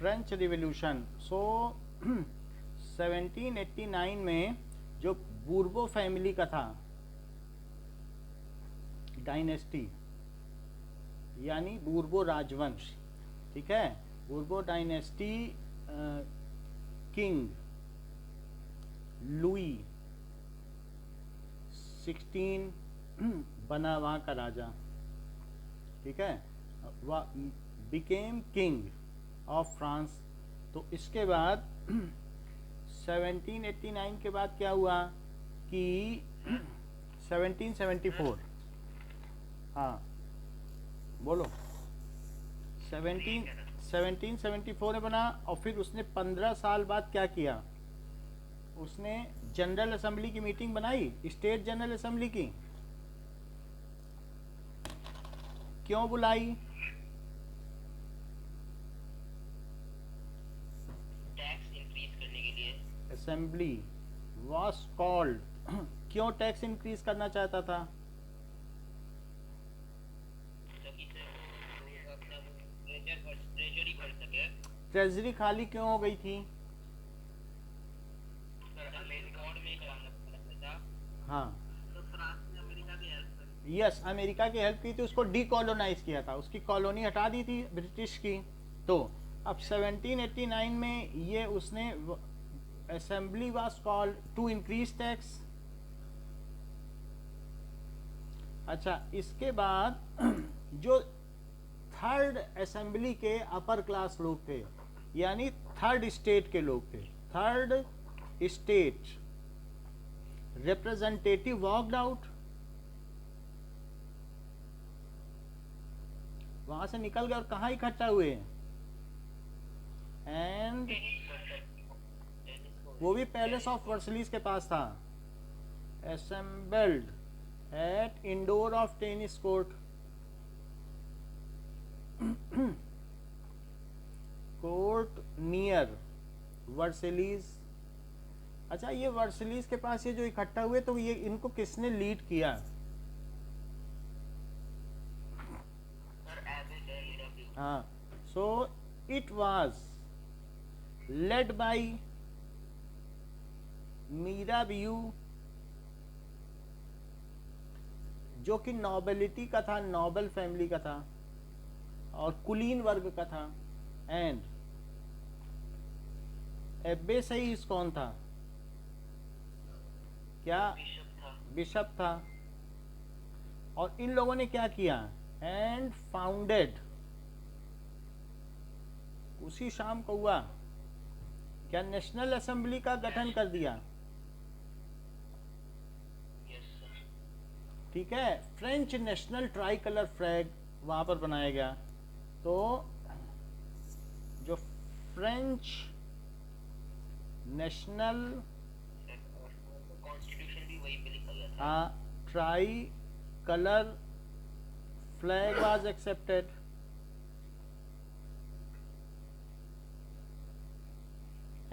French revolution. सो 1789 में जो बूर्बो family का था, डायनेस्टी यानी बूर्बो राजवंश, ठीक है, बूर्बो डायनेस्टी, किंग लुई 16 बना वहाँ का राजा, ठीक है, बिकेम किंग ऑफ फ्रांस। तो इसके बाद 1789 के बाद क्या हुआ कि 1774, हाँ बोलो, 1774 में बना। और फिर उसने 15 साल बाद क्या किया, उसने जनरल असेंबली की मीटिंग बनाई, स्टेट जनरल असेंबली की। क्यों बुलाई? टैक्स इंक्रीज करने के लिए। असेंबली वॉज कॉल्ड, क्यों टैक्स इंक्रीज करना चाहता था? ताकि वो अपना ट्रेजरी भर सके। ट्रेजरी खाली क्यों हो गई थी? गॉड में कराना था। हाँ, तो फ्रांस ने अमेरिका की हेल्प करी। यस, अमेरिका की हेल्प की थी, उसको डीकोलोनाइज किया था, उसकी कॉलोनी हटा दी थी ब्रिटिश की। तो अब 1789 में ये उसने assembly was called to increase tax. अच्छा, इसके बाद जो थर्ड असेंबली के अपर क्लास लोग थे, यानी थर्ड स्टेट के लोग थे, third state representative walked out, वहां से निकल गए और कहाँ इकट्ठा हुए? एंड वो भी पैलेस ऑफ वर्सलीज के पास था। Assembled at indoor of tennis court, court near Versailles. अच्छा, ये वर्सलीज के पास ये जो इकट्ठा हुए, तो ये इनको किसने लीड किया? हाँ, so it was led by Mirabeau, जो कि नोबेलिटी का था, नोबल फैमिली का था और कुलीन वर्ग का था। एंड एब्बे सही कौन था? क्या? बिशप था। और इन लोगों ने क्या किया? एंड फाउंडेड, उसी शाम को हुआ क्या, नेशनल असेंबली का गठन कर दिया, ठीक है। French national try colour flag वहां पर बनाया गया। तो जो फ्रेंच नेशनल कॉन्स्टिट्यूशन भी वही पे लिखा गया था। हाँ, try colour flag was accepted.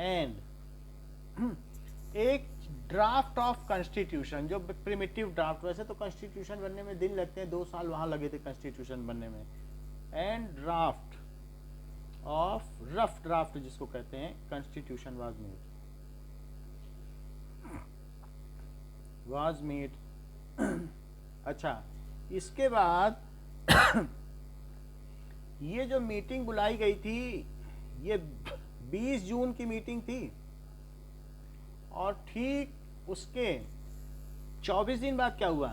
And एक ड्राफ्ट ऑफ कॉन्स्टिट्यूशन, जो प्रिमिटिव ड्राफ्ट, वैसे तो कॉन्स्टिट्यूशन बनने में दिन लगते हैं, 2 साल वहां लगे थे कॉन्स्टिट्यूशन बनने में। And draft of, rough draft जिसको कहते हैं, कॉन्स्टिट्यूशन वाज मेड। अच्छा, इसके बाद ये जो मीटिंग बुलाई गई थी, ये 20 जून की मीटिंग थी, और ठीक उसके 24 दिन बाद क्या हुआ?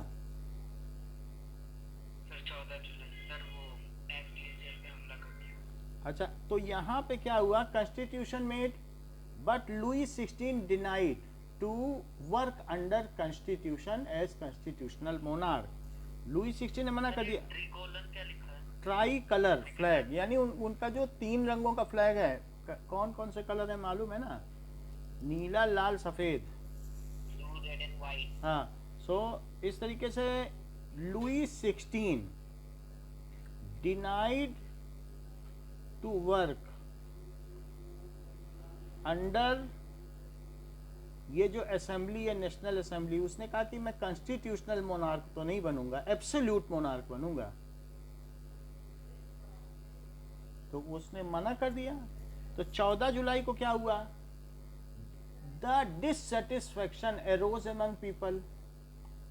सर 14 जुलाई सर वो बैस्टिल पे हमला कर दिया। अच्छा, तो यहाँ पे क्या हुआ? Constitution made, but Louis 16 denied to work under constitution as constitutional monarch. Louis 16 ने मना कर दिया। ट्रिकोलन क्या लिखा है? ट्राई कलर फ्लैग, यानी उनका जो 3 रंगों का फ्लैग है, कौन कौन से कलर है मालूम है ना? नीला, लाल, सफेद। Blue, red and white. हाँ, सो इस तरीके से Louis 16 denied to work under ये जो असेंबली है, नेशनल असेंबली, उसने कहा कि मैं कॉन्स्टिट्यूशनल मोनार्क तो नहीं बनूंगा, एब्सोल्यूट मोनार्क बनूंगा। तो उसने मना कर दिया। तो 14 जुलाई को क्या हुआ, the dissatisfaction arrows among people,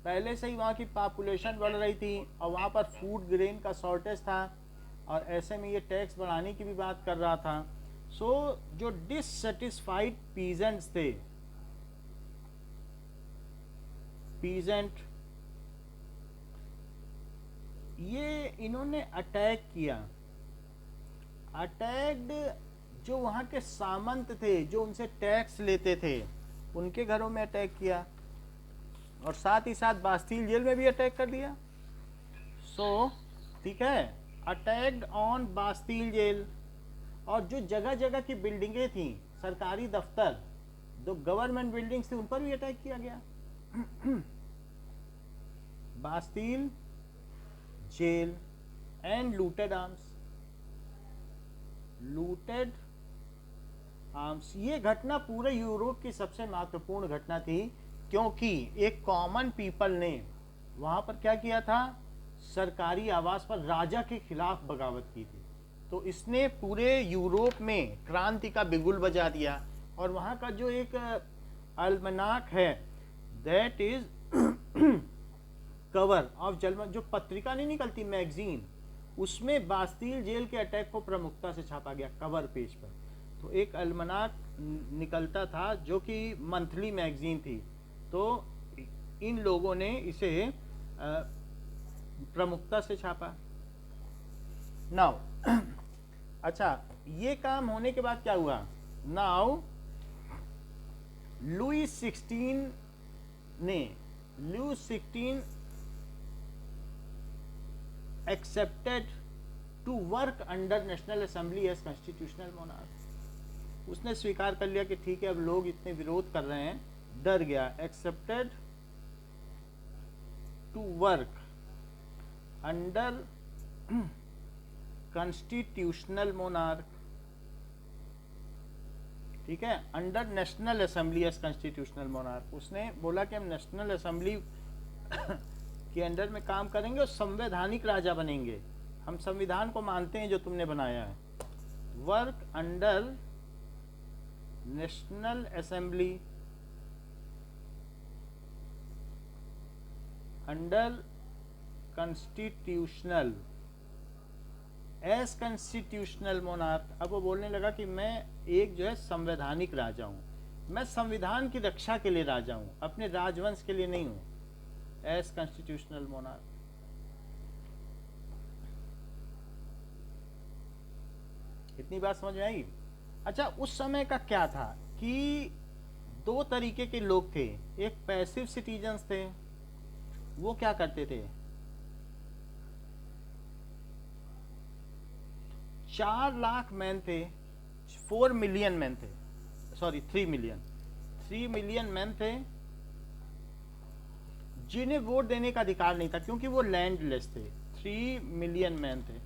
पहले से ही वहाँ की पॉपुलेशन बढ़ रही थी और वहाँ पर फूड ग्रेन का शॉर्टेज था और ऐसे में ये टैक्स बढ़ाने की भी बात कर रहा था। सो जो डिससेटिस्फाइड पीजेंट्स थे, पीजेंट, ये इन्होंने अटैक किया, अटैक्ड जो वहाँ के सामंत थे, जो उनसे टैक्स लेते थे, उनके घरों में अटैक किया और साथ ही साथ बास्तील जेल में भी अटैक कर दिया। सो ठीक है, अटैक्ड ऑन बास्तील जेल, और जो जगह जगह की बिल्डिंगें थी, सरकारी दफ्तर, जो गवर्नमेंट बिल्डिंग्स थी, उन पर भी अटैक किया गया। Bastille jail and looted arms, looted arms. ये घटना पूरे यूरोप की सबसे महत्वपूर्ण घटना थी, क्योंकि एक कॉमन पीपल ने वहां पर क्या किया था, सरकारी आवास पर राजा के खिलाफ बगावत की थी। तो इसने पूरे यूरोप में क्रांति का बिगुल बजा दिया। और वहां का जो एक अल्मनाक है, that is cover of German, जो पत्रिका नहीं निकलती, मैगजीन, उसमें बास्तील जेल के अटैक को प्रमुखता से छापा गया कवर पेज पर। तो एक अल्मनाक निकलता था जो कि मंथली मैगजीन थी, तो इन लोगों ने इसे प्रमुखता से छापा। नाउ अच्छा, ये काम होने के बाद क्या हुआ, now Louis 16 accepted to work under National Assembly as constitutional monarch। उसने स्वीकार कर लिया कि ठीक है, अब लोग इतने विरोध कर रहे हैं, डर गया। accepted to work under constitutional monarch, ठीक है, under national assembly as constitutional monarch. उसने बोला कि हम नेशनल असेंबली के अंडर में काम करेंगे और संवैधानिक राजा बनेंगे, हम संविधान को मानते हैं जो तुमने बनाया है। Work under national assembly, under constitutional as constitutional monarch. अब वो बोलने लगा कि मैं एक जो है संवैधानिक राजा हूं, मैं संविधान की रक्षा के लिए राजा हूं, अपने राजवंश के लिए नहीं हूं, एज कॉन्स्टिट्यूशनल मोनार्क। इतनी बात समझ में आई। अच्छा, उस समय का क्या था कि दो तरीके के लोग थे, एक पैसिव सिटीजन्स थे, वो क्या करते थे, 4 लाख मैन थे, 4 मिलियन मैन थे, सॉरी 3 मिलियन मैन थे, जिन्हें वोट देने का अधिकार नहीं था क्योंकि वो लैंडलेस थे। 3 मिलियन मैन थे।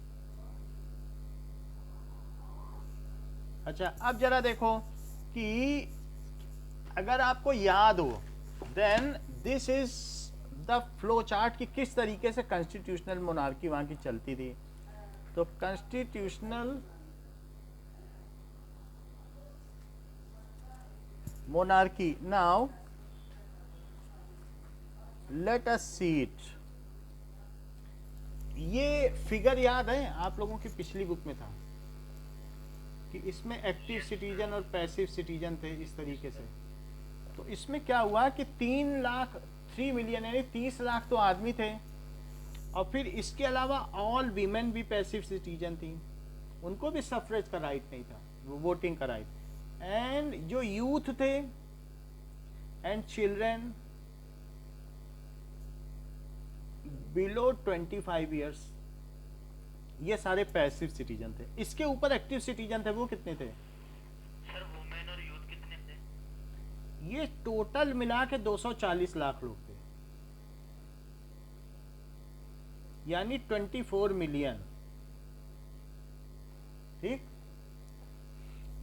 अच्छा, अब जरा देखो कि अगर आपको याद हो, then this is the flow chart कि किस तरीके से कॉन्स्टिट्यूशनल मोनार्की वहां की चलती थी। तो constitutional monarchy, now let us see it. ये फिगर याद है आप लोगों की, पिछली बुक में था कि इसमें एक्टिव सिटीजन और पैसिव सिटीजन थे इस तरीके से। तो इसमें क्या हुआ कि 3 मिलियन यानी 30 लाख तो आदमी थे, और फिर इसके अलावा ऑल वीमेन भी पैसिव सिटीजन थी, उनको भी सफरेज का राइट नहीं था, वोटिंग का राइट। एंड जो यूथ थे एंड चिल्ड्रन बिलो 25 ईयर्स, ये सारे पैसिव सिटीजन थे। इसके ऊपर एक्टिव सिटीजन थे, वो कितने थे सर? वुमेन और यूथ कितने थे? ये टोटल मिला के 240 लाख लोग थे, यानी 24 मिलियन। ठीक,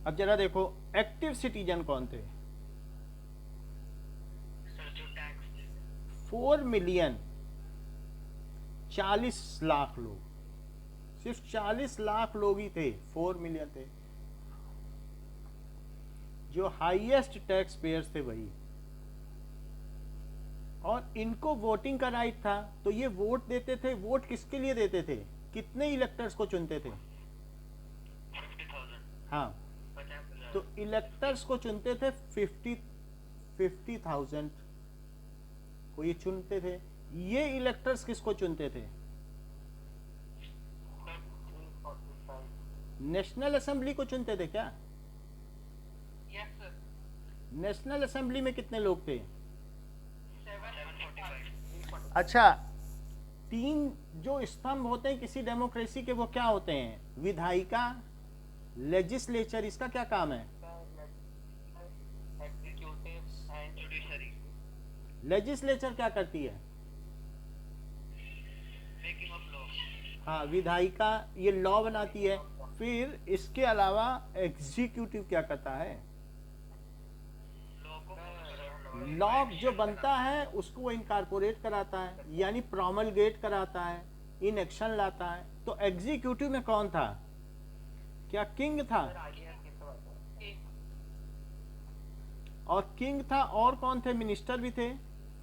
अब जरा देखो एक्टिव सिटीजन कौन थे। सर जो टैक्स 4 मिलियन 40 लाख लोग, सिर्फ 40 लाख लोग ही थे, 4 मिलियन थे। जो हाईएस्ट टैक्स पेयर्स थे वही, और इनको वोटिंग का राइट था। तो ये वोट देते थे। वोट किसके लिए देते थे? कितने इलेक्टर्स को चुनते थे? 50,000 हाँ, 50,000 तो इलेक्टर्स को चुनते थे 50,000 को ये चुनते थे। ये इलेक्टर्स किसको चुनते थे? सर 345 नेशनल असेंबली को चुनते थे क्या? यस सर नेशनल असेंबली में कितने लोग थे? 745 अच्छा, तीन जो स्तंभ होते हैं किसी डेमोक्रेसी के, वो क्या होते हैं? विधायिका, लेजिस्लेचर, इसका क्या काम है? एग्जीक्यूटिव एंड जुडिशरी लेजिस्लेचर क्या करती है? मेकिंग ऑफ लॉ हाँ, विधायिका ये लॉ बनाती है। फिर इसके अलावा एग्जीक्यूटिव क्या करता है? लॉ को लॉ जो बनता है उसको वो इनकारपोरेट कराता है, यानी प्रोमलगेट कराता है, इन एक्शन लाता है। तो एग्जीक्यूटिव में कौन था? क्या किंग था? और किंग था, और कौन थे? मिनिस्टर भी थे,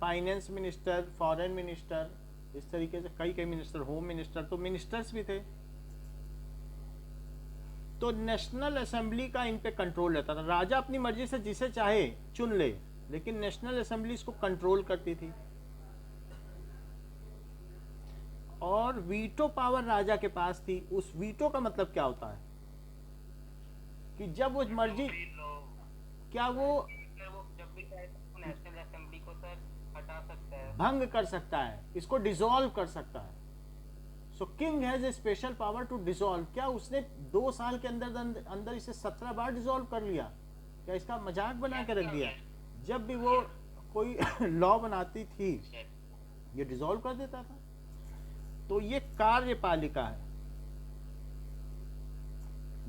फाइनेंस मिनिस्टर, फॉरेन मिनिस्टर, इस तरीके से कई कई मिनिस्टर, होम मिनिस्टर, तो मिनिस्टर्स भी थे। तो नेशनल असेंबली का इन पे कंट्रोल रहता था। राजा अपनी मर्जी से जिसे चाहे चुन ले, लेकिन नेशनल असेंबली इसको कंट्रोल करती थी। और वीटो पावर राजा के पास थी। उस वीटो का मतलब क्या होता है? कि जब वो मर्जी, क्या वो जब भी चाहे तो नेशनल असेंबली को सर हटा सकता है भंग कर सकता है, इसको डिसॉल्व कर सकता है। So king has a special power to dissolve. क्या उसने 2 साल के अंदर अंदर इसे 17 बार डिसॉल्व कर लिया? क्या इसका मजाक बना के रख दिया? जब भी वो कोई लॉ बनाती थी ये डिसॉल्व कर देता था। तो ये कार्यपालिका है।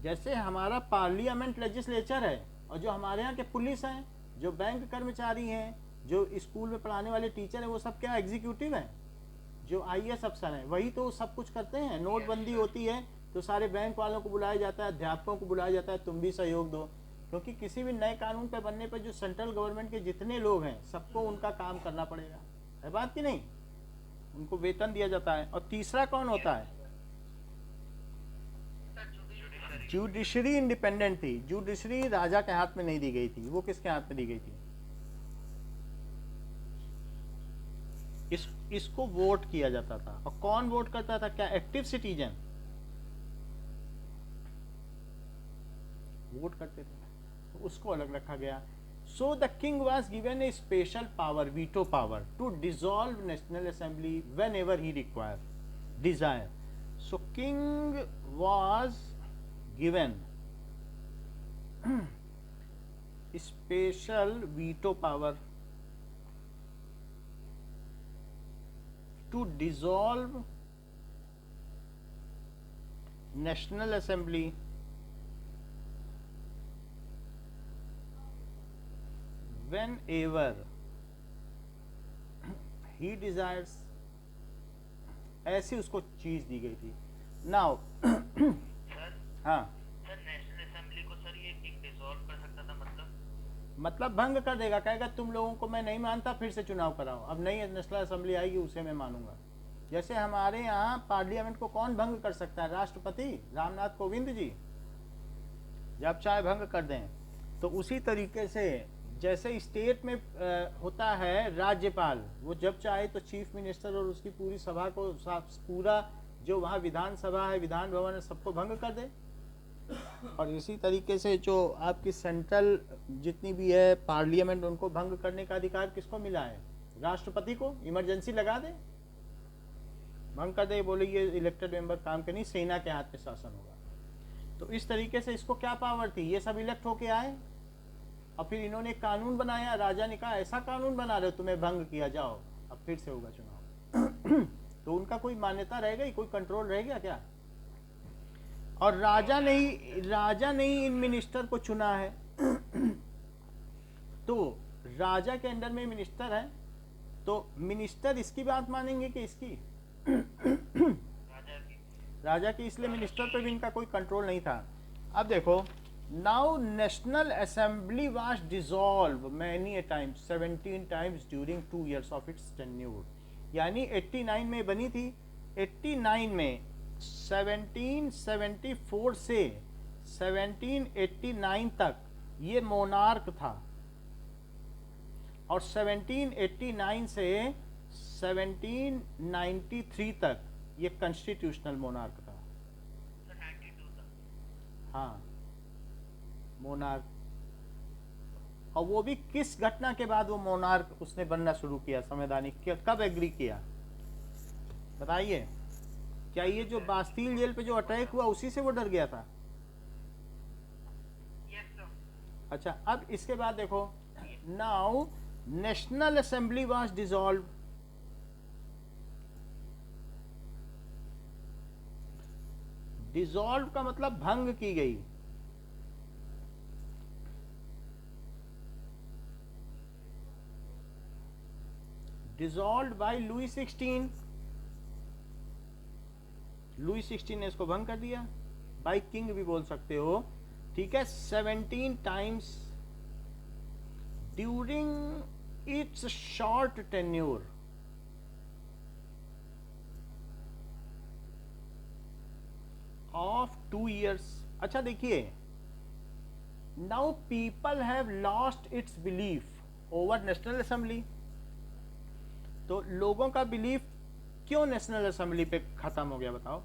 जैसे हमारा पार्लियामेंट लेजिस्लेचर है, और जो हमारे यहाँ के पुलिस हैं, जो बैंक कर्मचारी हैं, जो स्कूल में पढ़ाने वाले टीचर हैं, वो सब क्या एग्जीक्यूटिव हैं? जो आईएएस अफसर हैं वही तो सब कुछ करते हैं। नोटबंदी होती है तो सारे बैंक वालों को बुलाया जाता है, अध्यापकों को बुलाया जाता है, तुम भी सहयोग दो। क्योंकि किसी भी नए कानून पे बनने पर जो सेंट्रल गवर्नमेंट के जितने लोग हैं सबको उनका काम करना पड़ेगा, है बात कि नहीं? उनको वेतन दिया जाता है। और तीसरा कौन होता है? जुडिशरी इंडिपेंडेंट थी। जुडिशरी राजा के हाथ में नहीं दी गई थी, वो किसके हाथ में दी गई थी? इसको वोट किया जाता था। और कौन वोट करता था? क्या एक्टिव सिटीजन वोट करते थे? तो उसको अलग रखा गया। So the king was given a special power, veto power, to dissolve national assembly whenever he require desire. So king was given special veto power to dissolve National Assembly whenever he desires। ऐसी उसको चीज दी गई थी। Now sir हाँ, sir national assembly को sir ये king dissolve कर सकता था मतलब भंग कर देगा, कहेगा तुम लोगों को मैं नहीं मानता, फिर से चुनाव कराओ, अब नई नेशनल असेंबली आएगी उसे मैं मानूंगा। जैसे हमारे यहाँ पार्लियामेंट को कौन भंग कर सकता है? राष्ट्रपति रामनाथ कोविंद जी, जब चाहे भंग कर दें। तो उसी तरीके से जैसे स्टेट में होता है राज्यपाल, वो जब चाहे तो चीफ मिनिस्टर और उसकी पूरी सभा को, पूरा जो वहाँ विधानसभा है, विधान भवन है, सबको भंग कर दे। और इसी तरीके से जो आपकी सेंट्रल जितनी भी है पार्लियामेंट, उनको भंग करने का अधिकार किसको मिला है? राष्ट्रपति को। इमरजेंसी लगा दे, भंग कर दे, बोले ये इलेक्टेड मेंबर काम के नहीं, सेना के हाथ में शासन होगा। तो इस तरीके से इसको क्या पावर थी? ये सब इलेक्ट होके आए और फिर इन्होंने एक कानून बनाया। राजा ने कहा ऐसा कानून बना रहे हो, तुम्हें भंग किया, जाओ अब फिर से होगा चुनाव। तो उनका कोई मान्यता रहेगा ही, कोई कंट्रोल रहेगा क्या? और राजा ने ही इन मिनिस्टर को चुना है। तो राजा के अंडर में मिनिस्टर है, तो मिनिस्टर इसकी बात मानेंगे कि इसकी? राजा की। इसलिए मिनिस्टर पे भी इनका कोई कंट्रोल नहीं था। अब देखो Now National Assembly was dissolved many a times, 17 times during 2 years of its tenure. यानी 89 में बनी थी, 89 में 1774 से 1789 तक ये मोनार्क था और 1789 से 1793 तक ये कॉन्स्टिट्यूशनल मोनार्क था। सर 92 था। हाँ, मोनार्क। और वो भी किस घटना के बाद वो मोनार्क उसने बनना शुरू किया संवैधानिक, कब एग्री किया बताइए? क्या ये जो बास्तील जेल पे जो अटैक हुआ उसी से वो डर गया था? Yes sir. अच्छा, अब इसके बाद देखो, now national assembly was dissolve. Dissolve का मतलब भंग की गई। Dissolve bye Louis 16। लुई 16 ने इसको भंग कर दिया, बाय किंग भी बोल सकते हो, ठीक है। 17 times during its short tenure. Of 2 years। अच्छा देखिए, now people have lost its belief over national assembly. तो लोगों का बिलीफ क्यों नेशनल असेंबली पे खत्म हो गया बताओ?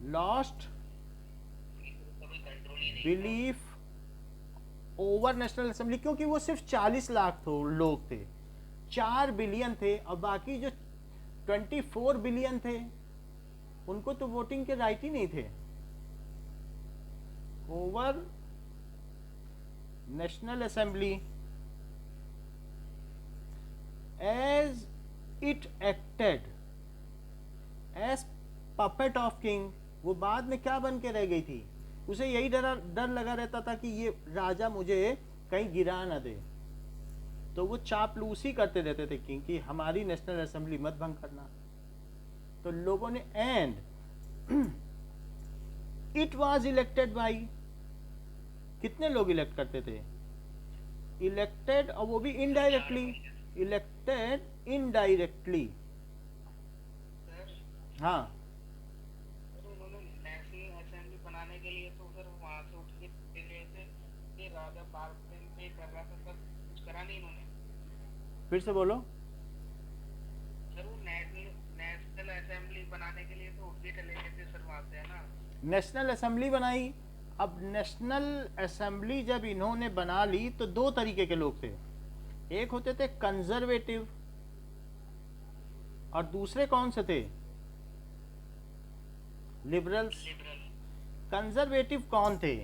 लॉस्ट कभी कंट्रोल ही नहीं था। बिलीफ ओवर नेशनल असेंबली, क्योंकि वो सिर्फ 40 लाख लोग थे, 4 बिलियन थे, और बाकी जो 24 बिलियन थे उनको तो वोटिंग के राइट ही नहीं थे। Over national assembly as it acted as puppet of king, वो बाद में क्या बन के रह गई थी? उसे यही डर लगा रहता था कि ये राजा मुझे कहीं गिरा न दे, तो वो चापलूसी करते रहते थे कि हमारी नेशनल असेंबली मत भंग करना। तो लोगों ने, and it was elected by, कितने लोग इलेक्ट करते थे? इलेक्टेड, और वो भी इनडायरेक्टली, इलेक्टेड इनडायरेक्टली। सर हाँ, उन्होंने नेशनल असेंबली बनाने के लिए तो फिर वहां से उठ के चले गए थे कि राजा पार्लियामेंट पे कर रहा था, तब कुछ करा नहीं इन्होंने। फिर से बोलो। सर वो नेशनल असेंबली बनाने के लिए तो उठ के चले गए थे सर वहां से, है ना। नेशनल असेंबली बनाई। अब नेशनल असेंबली जब इन्होंने बना ली तो दो तरीके के लोग थे, एक होते थे कंजर्वेटिव और दूसरे कौन से थे? लिबरल्स। लिबरल। कंजर्वेटिव कौन थे?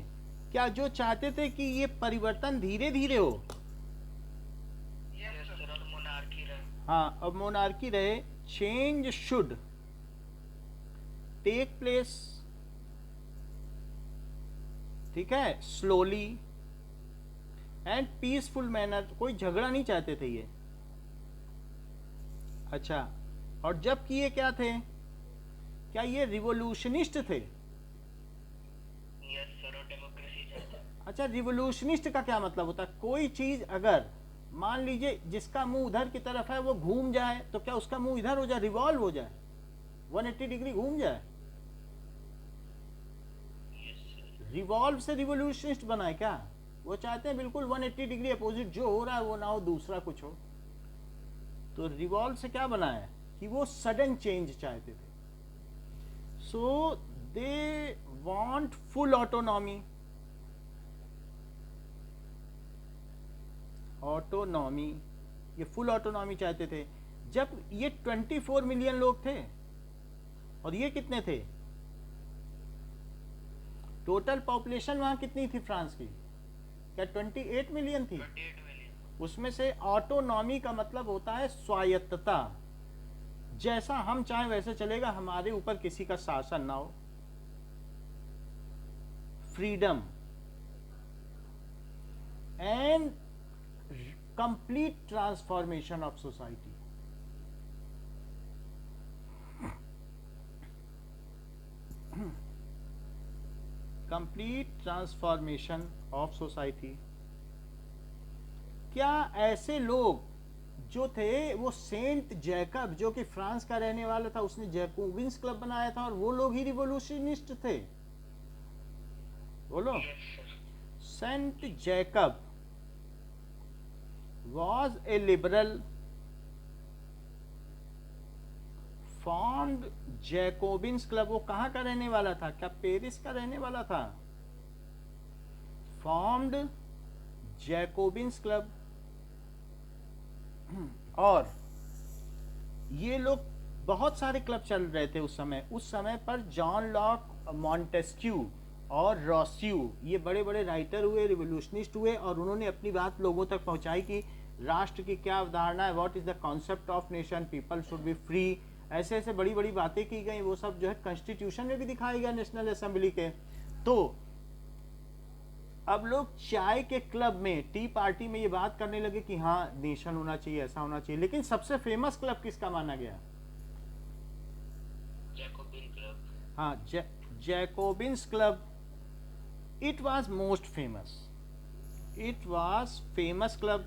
क्या जो चाहते थे कि ये परिवर्तन धीरे धीरे हो, यस सर, और मोनार्की रहे। हाँ, अब मोनार्की रहे, चेंज शुड टेक प्लेस, ठीक है, स्लोली एंड पीसफुल मैनर, कोई झगड़ा नहीं चाहते थे ये। अच्छा, और जब कि ये क्या थे? क्या ये रिवोल्यूशनिस्ट थे? यस सर, और डेमोक्रेसी चाहते हैं। अच्छा, रिवोल्यूशनिस्ट का क्या मतलब होता है? कोई चीज अगर मान लीजिए जिसका मुंह उधर की तरफ है वो घूम जाए, तो क्या उसका मुंह इधर हो जाए, रिवॉल्व हो जाए, 180 डिग्री घूम जाए? Yes sir. रिवॉल्व से रिवोल्यूशनिस्ट बनाए क्या? वो चाहते हैं बिल्कुल 180 डिग्री अपोजिट, जो हो रहा है वो ना हो, दूसरा कुछ हो। तो रिवॉल्व से क्या बना है कि वो सडन चेंज चाहते थे। So they want full autonomy. Autonomy, ये फुल ऑटोनॉमी चाहते थे। जब ये 24 मिलियन लोग थे और ये कितने थे? टोटल पॉपुलेशन वहां कितनी थी फ्रांस की? क्या 28 मिलियन थी? 28 मिलियन। उसमें से ऑटोनॉमी का मतलब होता है स्वायत्तता, जैसा हम चाहें वैसे चलेगा, हमारे ऊपर किसी का शासन ना हो, freedom and complete transformation of society. Complete transformation of society. क्या ऐसे लोग जो थे, वो सेंट जैकब जो कि फ्रांस का रहने वाला था, उसने जैकोबिन्स क्लब बनाया था, और वो लोग ही रिवोल्यूशनिस्ट थे? बोलो। Yes sir. Saint Jacob was a liberal, formed Jacobins club. वो कहाँ का रहने वाला था? क्या पेरिस का रहने वाला था? Formed Jacobins club. और ये लोग, बहुत सारे क्लब चल रहे थे उस समय पर जॉन लॉक, मॉन्टेस्क्यू और रोस्यू, ये बड़े बड़े राइटर हुए, रिवोल्यूशनिस्ट हुए, और उन्होंने अपनी बात लोगों तक पहुंचाई कि राष्ट्र की क्या अवधारणा है, what is the concept of nation, people should be free, ऐसे ऐसे बड़ी बड़ी बातें की गई। वो सब जो है कॉन्स्टिट्यूशन में भी दिखाया गया नेशनल असेंबली के। तो अब लोग चाय के क्लब में, टी पार्टी में ये बात करने लगे कि हाँ नेशन होना चाहिए, ऐसा होना चाहिए। लेकिन सबसे फेमस क्लब किसका माना गया? Jacobin club. हाँ, Jacobins club. It was most famous, it was famous club,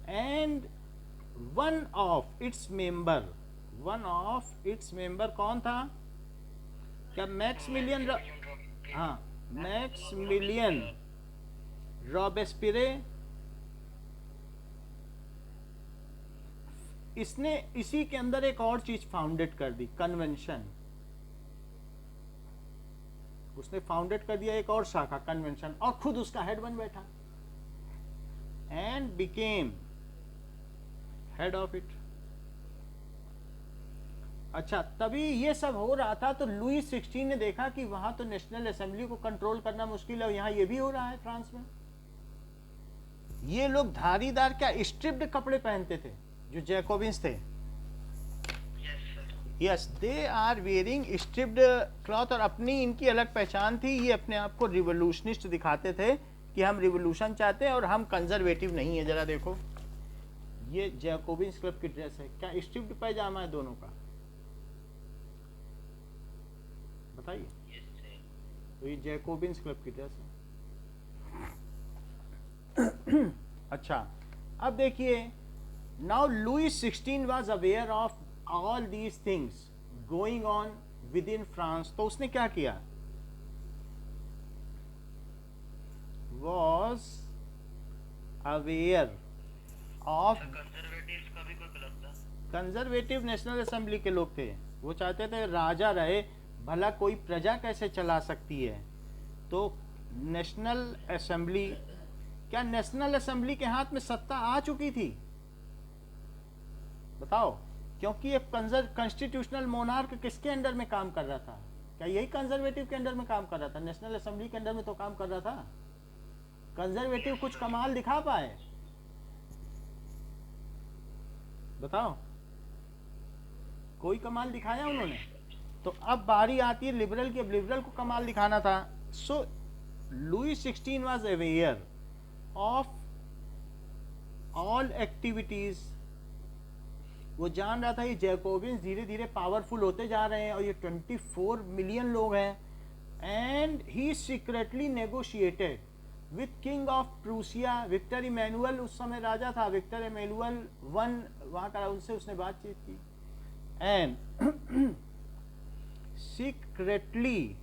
and one of its member कौन था? क्या मैक्समिलियन? हाँ, मैक्समिलियन रॉबेस्पिरे। इसने इसी के अंदर एक और चीज फाउंडेड कर दी, कन्वेंशन। उसने फाउंडेड कर दिया एक और शाखा, कन्वेंशन, और खुद उसका हेड बन बैठा, and became head of it. अच्छा, तभी ये सब हो रहा था तो लुई 16 ने देखा कि वहां तो नेशनल असेंबली को कंट्रोल करना मुश्किल है, यहाँ ये भी हो रहा है फ्रांस में। ये लोग धारीदार, क्या स्ट्रिप्ड कपड़े पहनते थे जो जैकोबिन्स थे। Yes, they are wearing striped cloth, और अपनी इनकी अलग पहचान थी। ये अपने आप को रिवोल्यूशनिस्ट दिखाते थे कि हम रिवोल्यूशन चाहते हैं और हम कंजर्वेटिव नहीं है। जरा देखो, ये जैकोबिन्स क्लब की ड्रेस है, क्या स्ट्रिप्ड पैजामा है दोनों का? बताइए। तो ये जैकोबिन्स क्लब की ड्रेस है। अच्छा, अब देखिए, now Louis 16 was aware of all these things going on with in France. तो उसने क्या किया? वॉज अवेयर ऑफ, कंजर्वेटिव्स का भी कोई क्लब था? कंजर्वेटिव नेशनल असेंबली के लोग थे। वो चाहते थे राजा रहे, भला कोई प्रजा कैसे चला सकती है। तो नेशनल असेंबली, क्या नेशनल असेंबली के हाथ में सत्ता आ चुकी थी? बताओ, क्योंकि ये कॉन्स्टिट्यूशनल मोनार्क किसके अंडर में काम कर रहा था? क्या यही कंजर्वेटिव के अंडर में काम कर रहा था? नेशनल असेंबली के अंडर में तो काम कर रहा था। कंजर्वेटिव कुछ कमाल दिखा पाए? बताओ, कोई कमाल दिखाया उन्होंने? तो अब बारी आती है लिबरल की। अब लिबरल को कमाल दिखाना था। So Louis 16 was aware of all activities. वो जान रहा था ये जैकोबिन्स धीरे धीरे पावरफुल होते जा रहे हैं, और ये 24 मिलियन लोग हैं। And he secretly negotiated with king of Prussia, Victor Emmanuel, उस समय राजा था विक्टर इमैनुअल वन, वहां का, उनसे उसने बातचीत की। एंड सीक्रेटली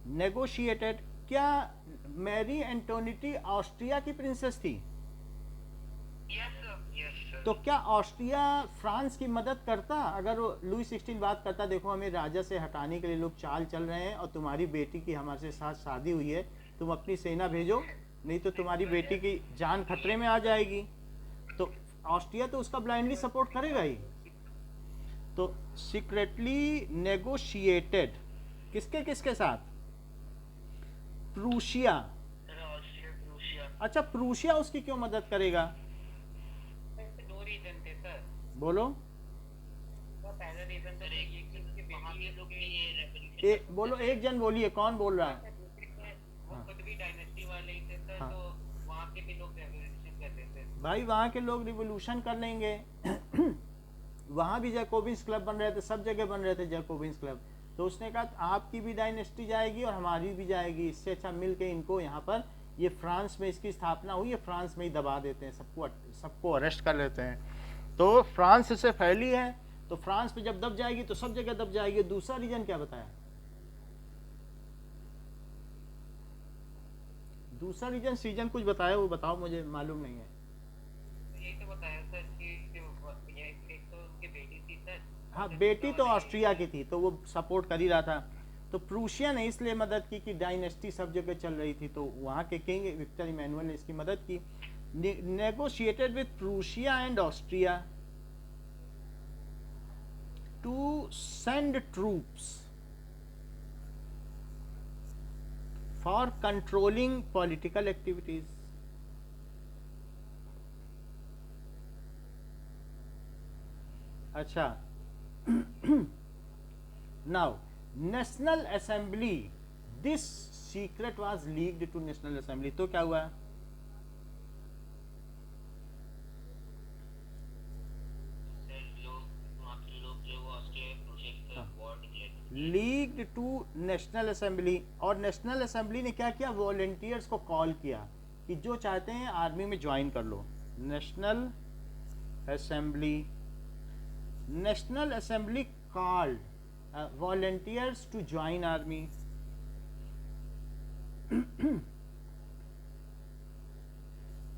नेगोशिएटेड, क्या मैरी एंटोनिटी ऑस्ट्रिया की प्रिंसेस थी? तो क्या ऑस्ट्रिया फ्रांस की मदद करता अगर लुई 16 बात करता, देखो हमें राजा से हटाने के लिए लोग चाल चल रहे हैं और तुम्हारी बेटी की हमारे साथ शादी हुई है, तुम अपनी सेना भेजो, नहीं तो तुम्हारी बेटी की जान खतरे में आ जाएगी। तो ऑस्ट्रिया तो उसका ब्लाइंडली सपोर्ट करेगा ही। तो सीक्रेटली नेगोशिएटेड किसके किसके साथ? प्रूशिया। अच्छा, प्रूशिया उसकी क्यों मदद करेगा? दो रीजन थे सर। बोलो। पहला रीजन तो ये कि उसके वहां के लोग ये रेवोल्यूशन, बोलो, एक जन बोलिए, कौन बोल रहा है? वो खुद भी डायनेस्टी वाले ही थे सर। हाँ। तो वहां के भी लोग रेवोल्यूशन कर रहे थे भाई, वहां के लोग रिवोल्यूशन कर लेंगे। वहां भी जैकोबिन्स क्लब बन रहे थे, सब जगह बन रहे थे जैकोबिन्स क्लब। तो उसने कहा आपकी भी डायनेस्टी जाएगी और हमारी भी जाएगी, इससे अच्छा मिल के इनको यहाँ पर, ये फ्रांस में इसकी स्थापना हुई है, फ्रांस में ही दबा देते हैं, सबको अरेस्ट कर लेते हैं। तो फ्रांस से फैली है, तो फ्रांस पे जब दब जाएगी तो सब जगह दब जाएगी। दूसरा रीजन क्या बताया? दूसरा रीजन कुछ बताया, वो बताओ, मुझे मालूम नहीं है। यही तो बताया सर कि ये एक तो उनकी बेटी थी सर। हाँ, और बेटी तो दूसरा वाला ऑस्ट्रिया की थी, तो वो सपोर्ट कर ही रहा था। तो प्रूशिया ने इसलिए मदद की कि डायनेस्टी सब जगह चल रही थी, तो वहाँ के किंग विक्टर इमैनुअल ने इसकी मदद की। Negotiated with Prussia and Austria to send troops for controlling political activities. अच्छा, now national assembly, this secret was leaked to national assembly, तो क्या हुआ? सर लोग वहाँ के लोग जो ऑस्ट्रिया प्रूशिया के साथ war declare leaked to national assembly, और नेशनल असेंबली ने क्या किया? वॉलेंटियर्स को कॉल किया कि जो चाहते हैं आर्मी में ज्वाइन कर लो। National assembly called volunteers to join army.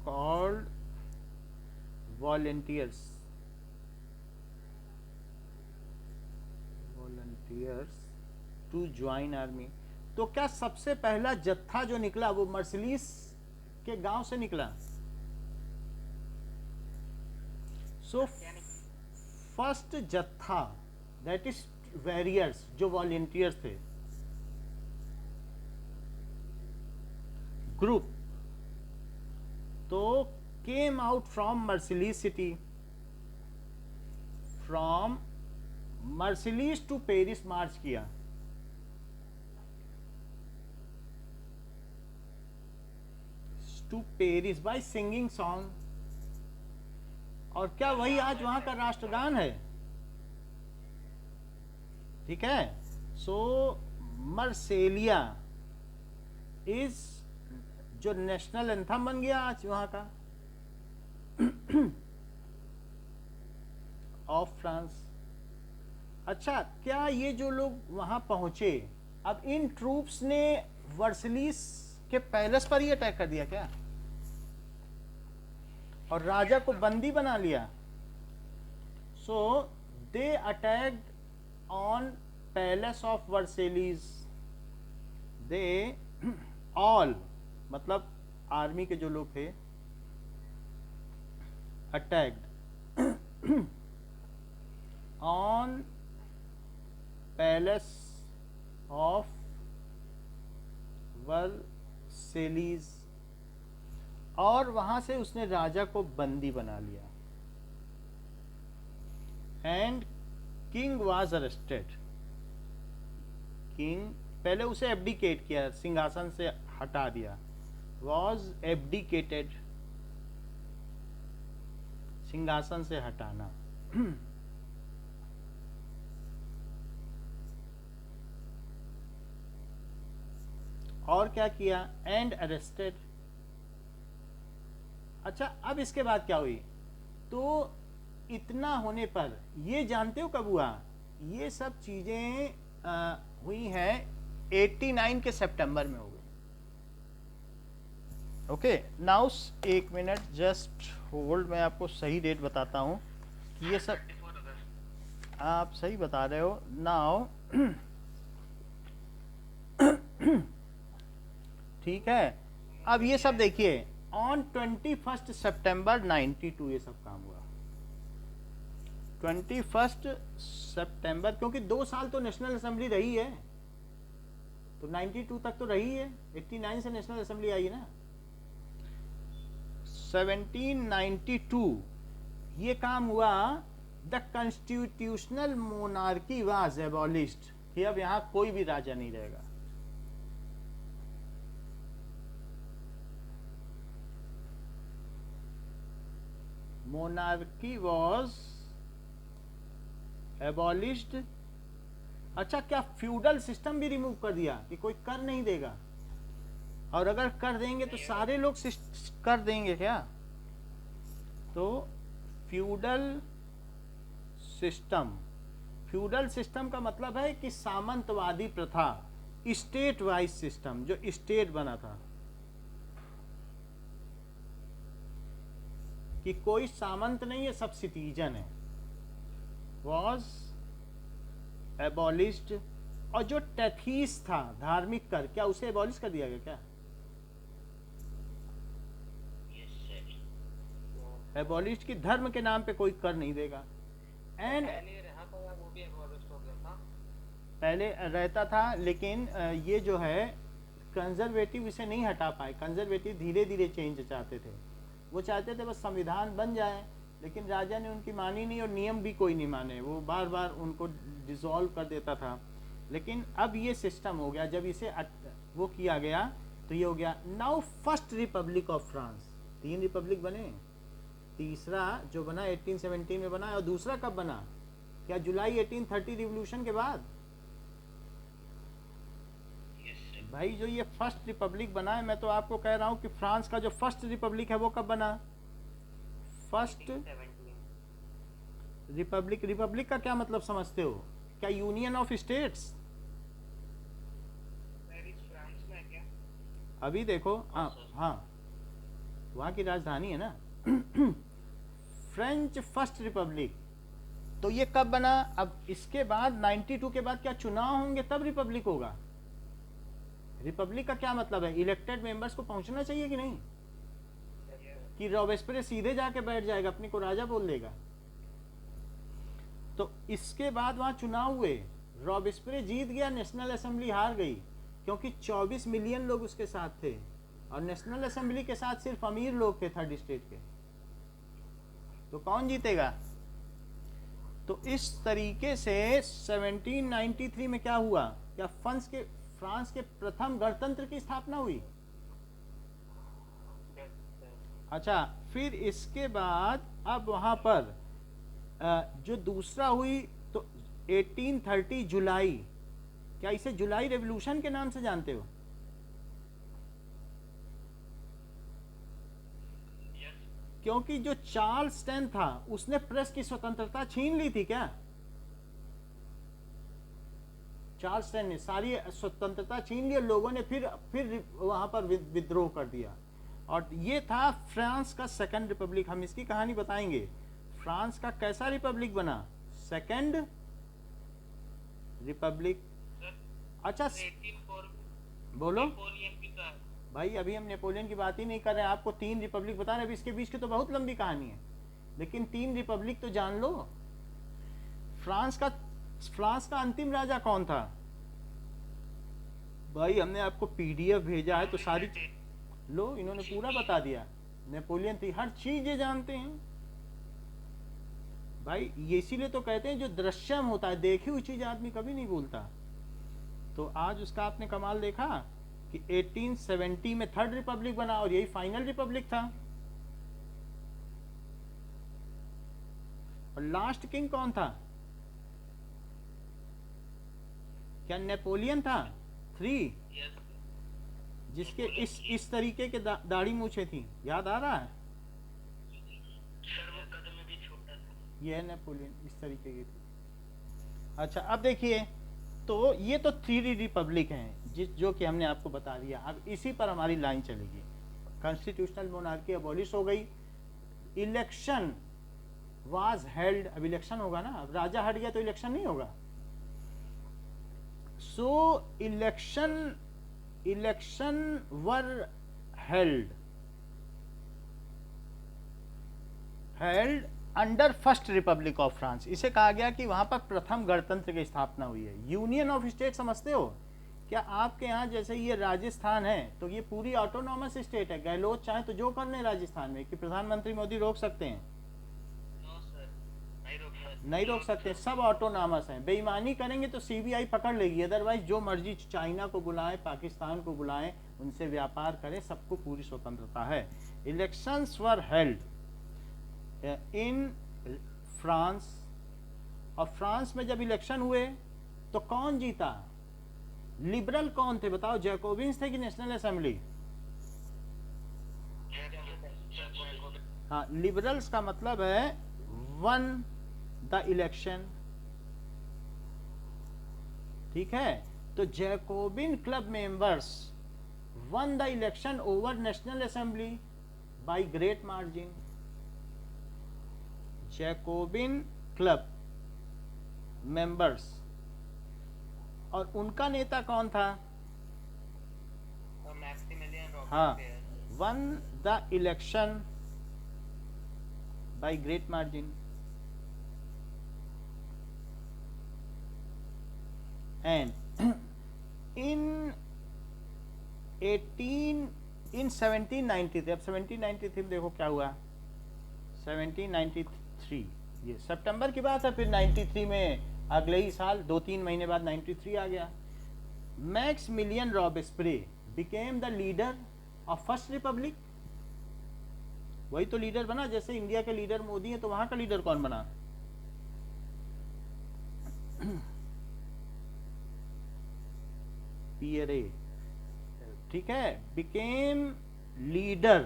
Called volunteers to join army. तो क्या सबसे पहला जत्था जो निकला वो मर्सिलीस के गांव से निकला? सो फर्स्ट जत्था, दैट इज वॉरियर्स, जो वॉलेंटियर्स थे, ग्रुप, तो came out from Marseilles city, from Marseilles to Paris march किया। To Paris by singing song. और क्या वही आज वहां का राष्ट्रगान है? ठीक है। सो मर्सेलिया इज जो नेशनल एंथम बन गया आज वहां का ऑफ फ्रांस। अच्छा, क्या ये जो लोग वहां पहुंचे, अब इन ट्रूप्स ने वर्सलीस के पैलेस पर ही अटैक कर दिया क्या, और राजा को बंदी बना लिया? So they attacked on palace of Versailles. They all, मतलब आर्मी के जो लोग थे, attacked on palace of Versailles, और वहां से उसने राजा को बंदी बना लिया। And king was arrested. King पहले उसे एब्डिकेट किया, सिंहासन से हटा दिया, वॉज एब्डिकेटेड, सिंहासन से हटाना। और क्या किया? And arrested. अच्छा, अब इसके बाद क्या हुई? तो इतना होने पर ये जानते हो कब हुआ? ये सब चीजें हुई हैं 89 के सितंबर में हो गई। ओके, नाउ एक मिनट, जस्ट होल्ड, मैं आपको सही डेट बताता हूँ कि ये सब आप सही बता रहे हो। नाउ ठीक है, अब ये सब देखिए, ऑन 21 सितंबर 92 ये सब काम हुआ। 21 सितंबर, क्योंकि 2 साल तो नेशनल असेंबली रही है, तो 92 तक तो रही है, 89 से नेशनल असेंबली आई है ना। 1792 ये काम हुआ। The constitutional monarchy was abolished, कि अब यहां कोई भी राजा नहीं रहेगा। monarchy was abolished अच्छा, क्या फ्यूडल सिस्टम भी रिमूव कर दिया कि कोई कर नहीं देगा? और अगर कर देंगे तो सारे लोग कर देंगे क्या? तो फ्यूडल सिस्टम, फ्यूडल सिस्टम का मतलब है कि सामंतवादी प्रथा, स्टेट वाइज सिस्टम, जो स्टेट बना था, कि कोई सामंत नहीं है, सब सिटीजन है, वॉज एबॉलिश्ड। और जो टैथीस था, धार्मिक कर, क्या उसे एबॉलिश कर दिया गया क्या? एबॉलिश की धर्म के नाम पे कोई कर नहीं देगा। एंड पहले रहता था, लेकिन ये जो है कंजर्वेटिव इसे नहीं हटा पाए। कंजर्वेटिव धीरे धीरे चेंज चाहते थे, वो चाहते थे बस संविधान बन जाए, लेकिन राजा ने उनकी मानी नहीं और नियम भी कोई नहीं माने, वो बार बार उनको डिसॉल्व कर देता था। लेकिन अब ये सिस्टम हो गया, जब इसे वो किया गया तो ये हो गया now first republic of France. 3 Republic बने, तीसरा जो बना 1817 में बना, और दूसरा कब बना? क्या जुलाई 1830 रिवॉल्यूशन के बाद? भाई जो ये फर्स्ट रिपब्लिक बना है, मैं तो आपको कह रहा हूं कि फ्रांस का जो फर्स्ट रिपब्लिक है वो कब बना? First Republic. रिपब्लिक का क्या मतलब समझते हो? क्या यूनियन ऑफ स्टेट्स? अभी देखो, हाँ हाँ, वहाँ की राजधानी है ना फ्रेंच फर्स्ट रिपब्लिक। तो ये कब बना? अब इसके बाद 92 के बाद क्या चुनाव होंगे तब रिपब्लिक होगा। रिपब्लिक का क्या मतलब है? इलेक्टेड मेंबर्स को पहुंचना चाहिए कि नहीं? कि रॉबेस्पियर सीधे जाके बैठ जाएगा, अपने को राजा बोल देगा? तो इसके बाद वहां चुनाव हुए, रॉबेस्पियर जीत गया, नेशनल असेंबली हार गई, क्योंकि 24 मिलियन लोग उसके साथ थे, और नेशनल असेंबली के साथ सिर्फ अमीर लोग थे थर्ड स्टेट के। तो कौन जीतेगा? तो इस तरीके से 1793 में क्या हुआ? क्या फ्रांस के प्रथम गणतंत्र की स्थापना हुई। अच्छा, फिर इसके बाद अब वहां पर जो दूसरा हुई तो 1830 जुलाई, क्या इसे जुलाई रेवोल्यूशन के नाम से जानते हो? क्योंकि जो चार्ल्स टेन था उसने प्रेस की स्वतंत्रता छीन ली थी। क्या चार्ल्स टेन ने सारी स्वतंत्रता छीन ली, लोगों ने फिर वहां पर विद्रोह कर दिया, और ये था फ्रांस का सेकंड रिपब्लिक। हम इसकी कहानी बताएंगे। फ्रांस का कैसा रिपब्लिक बना? Second Republic. अच्छा बोलो भाई, अभी हम नेपोलियन की बात ही नहीं कर रहे हैं, आपको 3 रिपब्लिक बता रहे हैं। अभी इसके बीच की तो बहुत लंबी कहानी है, लेकिन 3 रिपब्लिक तो जान लो। फ्रांस का अंतिम राजा कौन था? भाई हमने आपको पीडीएफ भेजा है, तो सारी लो, इन्होंने पूरा बता दिया। नेपोलियन थी, हर चीज ये जानते हैं भाई। ये इसीलिए तो कहते हैं जो दृश्यम होता है, देखी हुई चीज आदमी कभी नहीं भूलता। तो आज उसका आपने कमाल देखा कि 1870 में थर्ड रिपब्लिक बना, और यही फाइनल रिपब्लिक था। और लास्ट किंग कौन था? क्या नेपोलियन था 3, जिसके इस तरीके के दाढ़ी मूछे थी, याद आ रहा है? ये है नेपोलियन, इस तरीके की थी। अच्छा, अब देखिए, तो ये तो 3 रिपब्लिक हैं जो कि हमने आपको बता दिया। अब इसी पर हमारी लाइन चलेगी। कॉन्स्टिट्यूशनल मोनार्की अबॉलिश हो गई, इलेक्शन वाज हेल्ड। अब इलेक्शन होगा ना, अब राजा हट गया तो इलेक्शन नहीं होगा। So election were held under first republic of France. इसे कहा गया कि वहां पर प्रथम गणतंत्र की स्थापना हुई है। यूनियन ऑफ स्टेट समझते हो? क्या आपके यहाँ जैसे ये राजस्थान है तो ये पूरी ऑटोनॉमस स्टेट है, गहलोत चाहे तो जो कर ले राजस्थान में, कि प्रधानमंत्री मोदी रोक सकते हैं? नहीं रोक सकते, सब ऑटोनॉमस हैं। बेईमानी करेंगे तो सीबीआई पकड़ लेगी, अदरवाइज जो मर्जी चाइना को बुलाएं, पाकिस्तान को बुलाएं, उनसे व्यापार करें, सबको पूरी स्वतंत्रता है। Elections were held in France, और फ्रांस में जब इलेक्शन हुए तो कौन जीता? लिबरल कौन थे बताओ, जैकोबिन्स थे कि नेशनल असेंबली? हाँ, लिबरल्स का मतलब है वन द इलेक्शन, ठीक है। तो Jacobin club members won the election over national assembly by great margin. Jacobin club members, और उनका नेता कौन था? हाँ, won the election by great margin. And in 1793, अब 1793 देखो क्या हुआ, 1793 ये सितंबर की बात है, फिर 93 में अगले ही साल 2-3 महीने बाद 93 आ गया। Maximilian Robespierre became the leader of first Republic. वही तो लीडर बना, जैसे इंडिया के लीडर मोदी है, तो वहां का लीडर कौन बना? पियरे, ठीक है। बिकेम लीडर,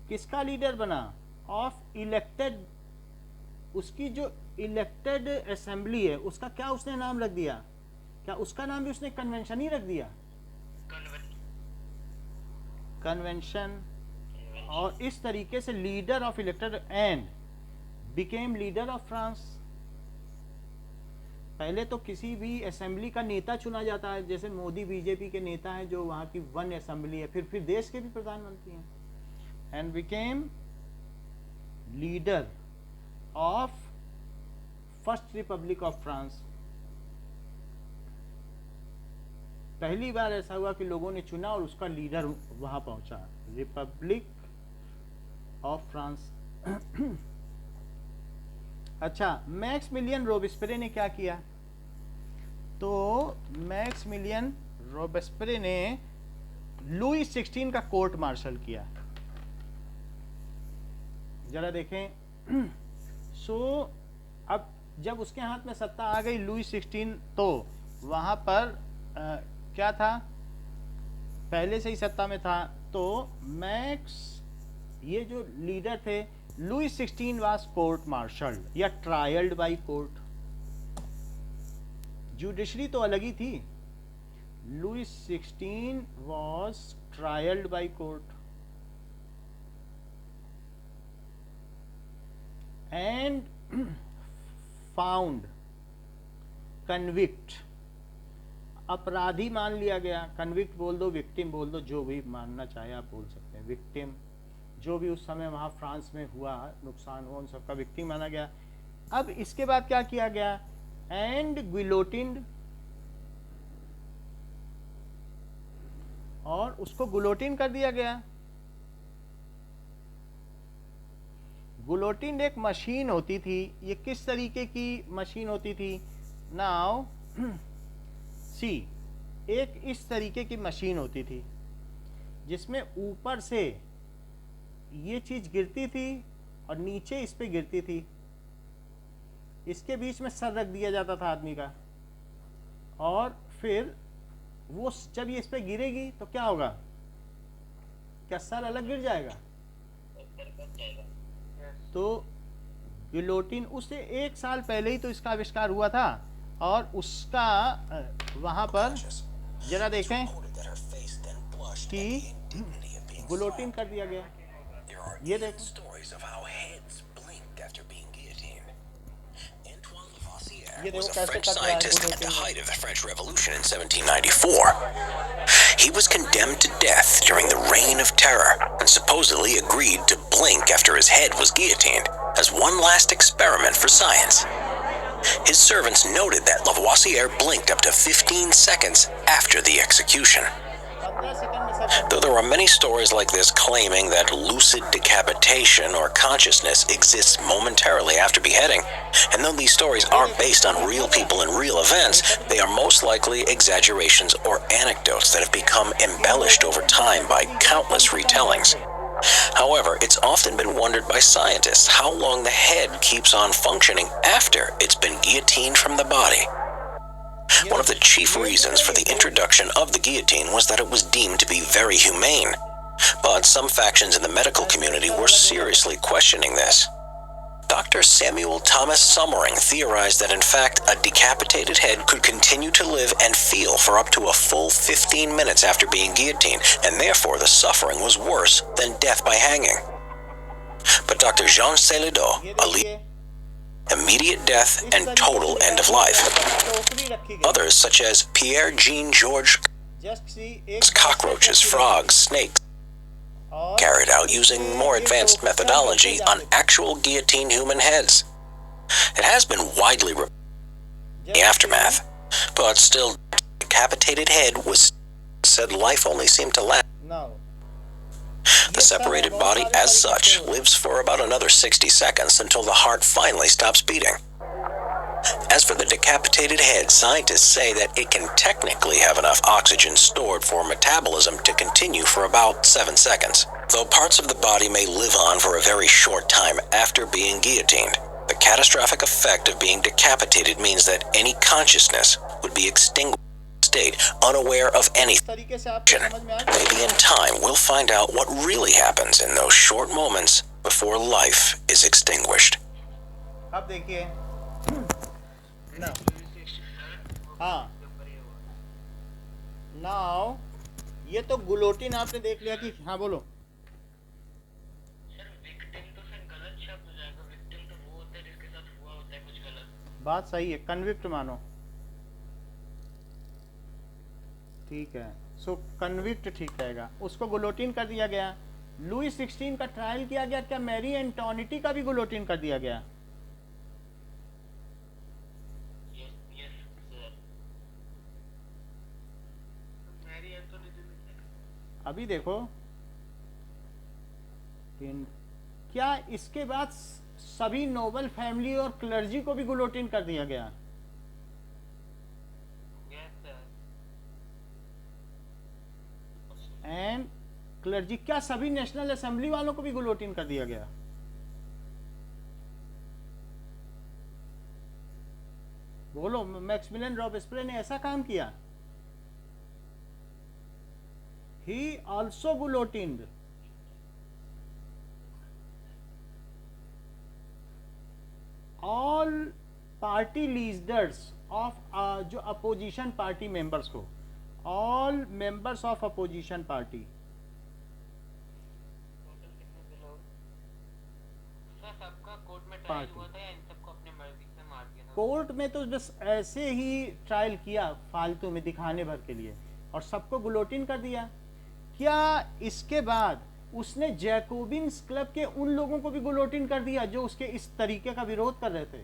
किसका लीडर बना? ऑफ इलेक्टेड, उसकी जो इलेक्टेड असेंबली है उसका क्या उसने नाम रख दिया? क्या उसका नाम भी उसने कन्वेंशन ही रख दिया? कन्वेंशन। और इस तरीके से leader of elected and became leader of France. पहले तो किसी भी असेंबली का नेता चुना जाता है, जैसे मोदी बीजेपी के नेता हैं जो वहां की वन असेंबली है, फिर देश के भी प्रधानमंत्री हैं। And became leader of first republic of France. पहली बार ऐसा हुआ कि लोगों ने चुना और उसका लीडर वहां पहुंचा, रिपब्लिक ऑफ फ्रांस। अच्छा, मैक्समिलियन रॉबेस्पियर ने क्या किया? तो मैक्समिलियन रॉबेस्पियर ने लुई 16 का कोर्ट मार्शल किया। जरा देखें। सो अब जब उसके हाथ में सत्ता आ गई लुई 16, तो वहां पर क्या था? पहले से ही सत्ता में था। तो ये जो लीडर थे, लुई 16 वाज कोर्ट मार्शल्ड या ट्रायल्ड बाय कोर्ट। जुडिशरी तो अलग ही थी। Louis 16 was trialled by court and found convict, अपराधी मान लिया गया। कन्विक्ट बोल दो, विक्टिम बोल दो, जो भी मानना चाहे आप बोल सकते हैं। विक्टिम, जो भी उस समय वहां फ्रांस में हुआ नुकसान हुआ, उन सबका विक्टिम माना गया। अब इसके बाद क्या किया गया? एंड गुलोटिन्ड, और उसको गुलोटिन कर दिया गया। गुलोटिन एक मशीन होती थी। ये किस तरीके की मशीन होती थी? नाउ सी, एक इस तरीके की मशीन होती थी जिसमें ऊपर से ये चीज गिरती थी और नीचे इस पे गिरती थी। इसके बीच में सर रख दिया जाता था आदमी का, और फिर वो जब ये इस पे गिरेगी तो क्या होगा? क्या सर अलग गिर जाएगा? तो गिलोटिन, उससे 1 साल पहले ही तो इसका आविष्कार हुआ था, और उसका वहां पर जरा देखें कि गुलोटिन कर दिया गया। ये देखो, was a French scientist at the height of the French Revolution in 1794. He was condemned to death during the Reign of Terror and supposedly agreed to blink after his head was guillotined as one last experiment for science. His servants noted that Lavoisier blinked up to 15 seconds after the execution. Though there are many stories like this claiming that lucid decapitation or consciousness exists momentarily after beheading, and though these stories aren't based on real people and real events, they are most likely exaggerations or anecdotes that have become embellished over time by countless retellings. However, it's often been wondered by scientists how long the head keeps on functioning after it's been guillotined from the body. One of the chief reasons for the introduction of the guillotine was that it was deemed to be very humane, but some factions in the medical community were seriously questioning this. Dr. Samuel Thomas Sommering theorized that in fact a decapitated head could continue to live and feel for up to a full 15 minutes after being guillotined, and therefore the suffering was worse than death by hanging. But Dr. Jean Célido believed immediate death and total end of life. Others, such as Pierre Jean Georges, cockroaches, frogs, snakes, carried out using more advanced methodology on actual guillotined human heads. It has been widely reported in the aftermath, but still, the decapitated head was said life only seemed to last. The separated body, as such, lives for about another 60 seconds until the heart finally stops beating. As for the decapitated head, scientists say that it can technically have enough oxygen stored for metabolism to continue for about 7 seconds, though parts of the body may live on for a very short time after being guillotined. The catastrophic effect of being decapitated means that any consciousness would be extinguished in a state unaware of anything. Maybe in time we'll find out what really happens in those short moments before life is extinguished. अब देखिए ना हाँ now ये तो गुलोटिन आपने देख लिया कि हाँ बोलो सर विक्टिम तो फिर गलत शब्द हो जाएगा। विक्टिम तो वो होता है जिसके साथ हुआ होता है कुछ गलत। बात सही है कन्विक्ट मानो ठीक है सो कन्विक्ट ठीक रहेगा उसको गुलोटिन कर दिया गया लुई 16 का ट्रायल किया गया क्या मैरी एंटोनिटी का भी गुलोटिन कर दिया गया अभी देखो क्या इसके बाद सभी नोबल फैमिली और क्लर्जी को भी गुलोटिन कर दिया गया एंड क्लर्जी क्या सभी नेशनल असेंबली वालों को भी गुलोटिन कर दिया गया बोलो मैक्सिमिलियन रॉबेस्पियर ने ऐसा काम किया He also guillotined all party leaders of जो अपोजिशन पार्टी मेंबर्स को all members of opposition party court में तो बस ऐसे ही ट्रायल किया फालतू में दिखाने भर के लिए और सबको गुलोटिन कर दिया क्या इसके बाद उसने जैकोबिन्स क्लब के उन लोगों को भी गुलोटिन कर दिया जो उसके इस तरीके का विरोध कर रहे थे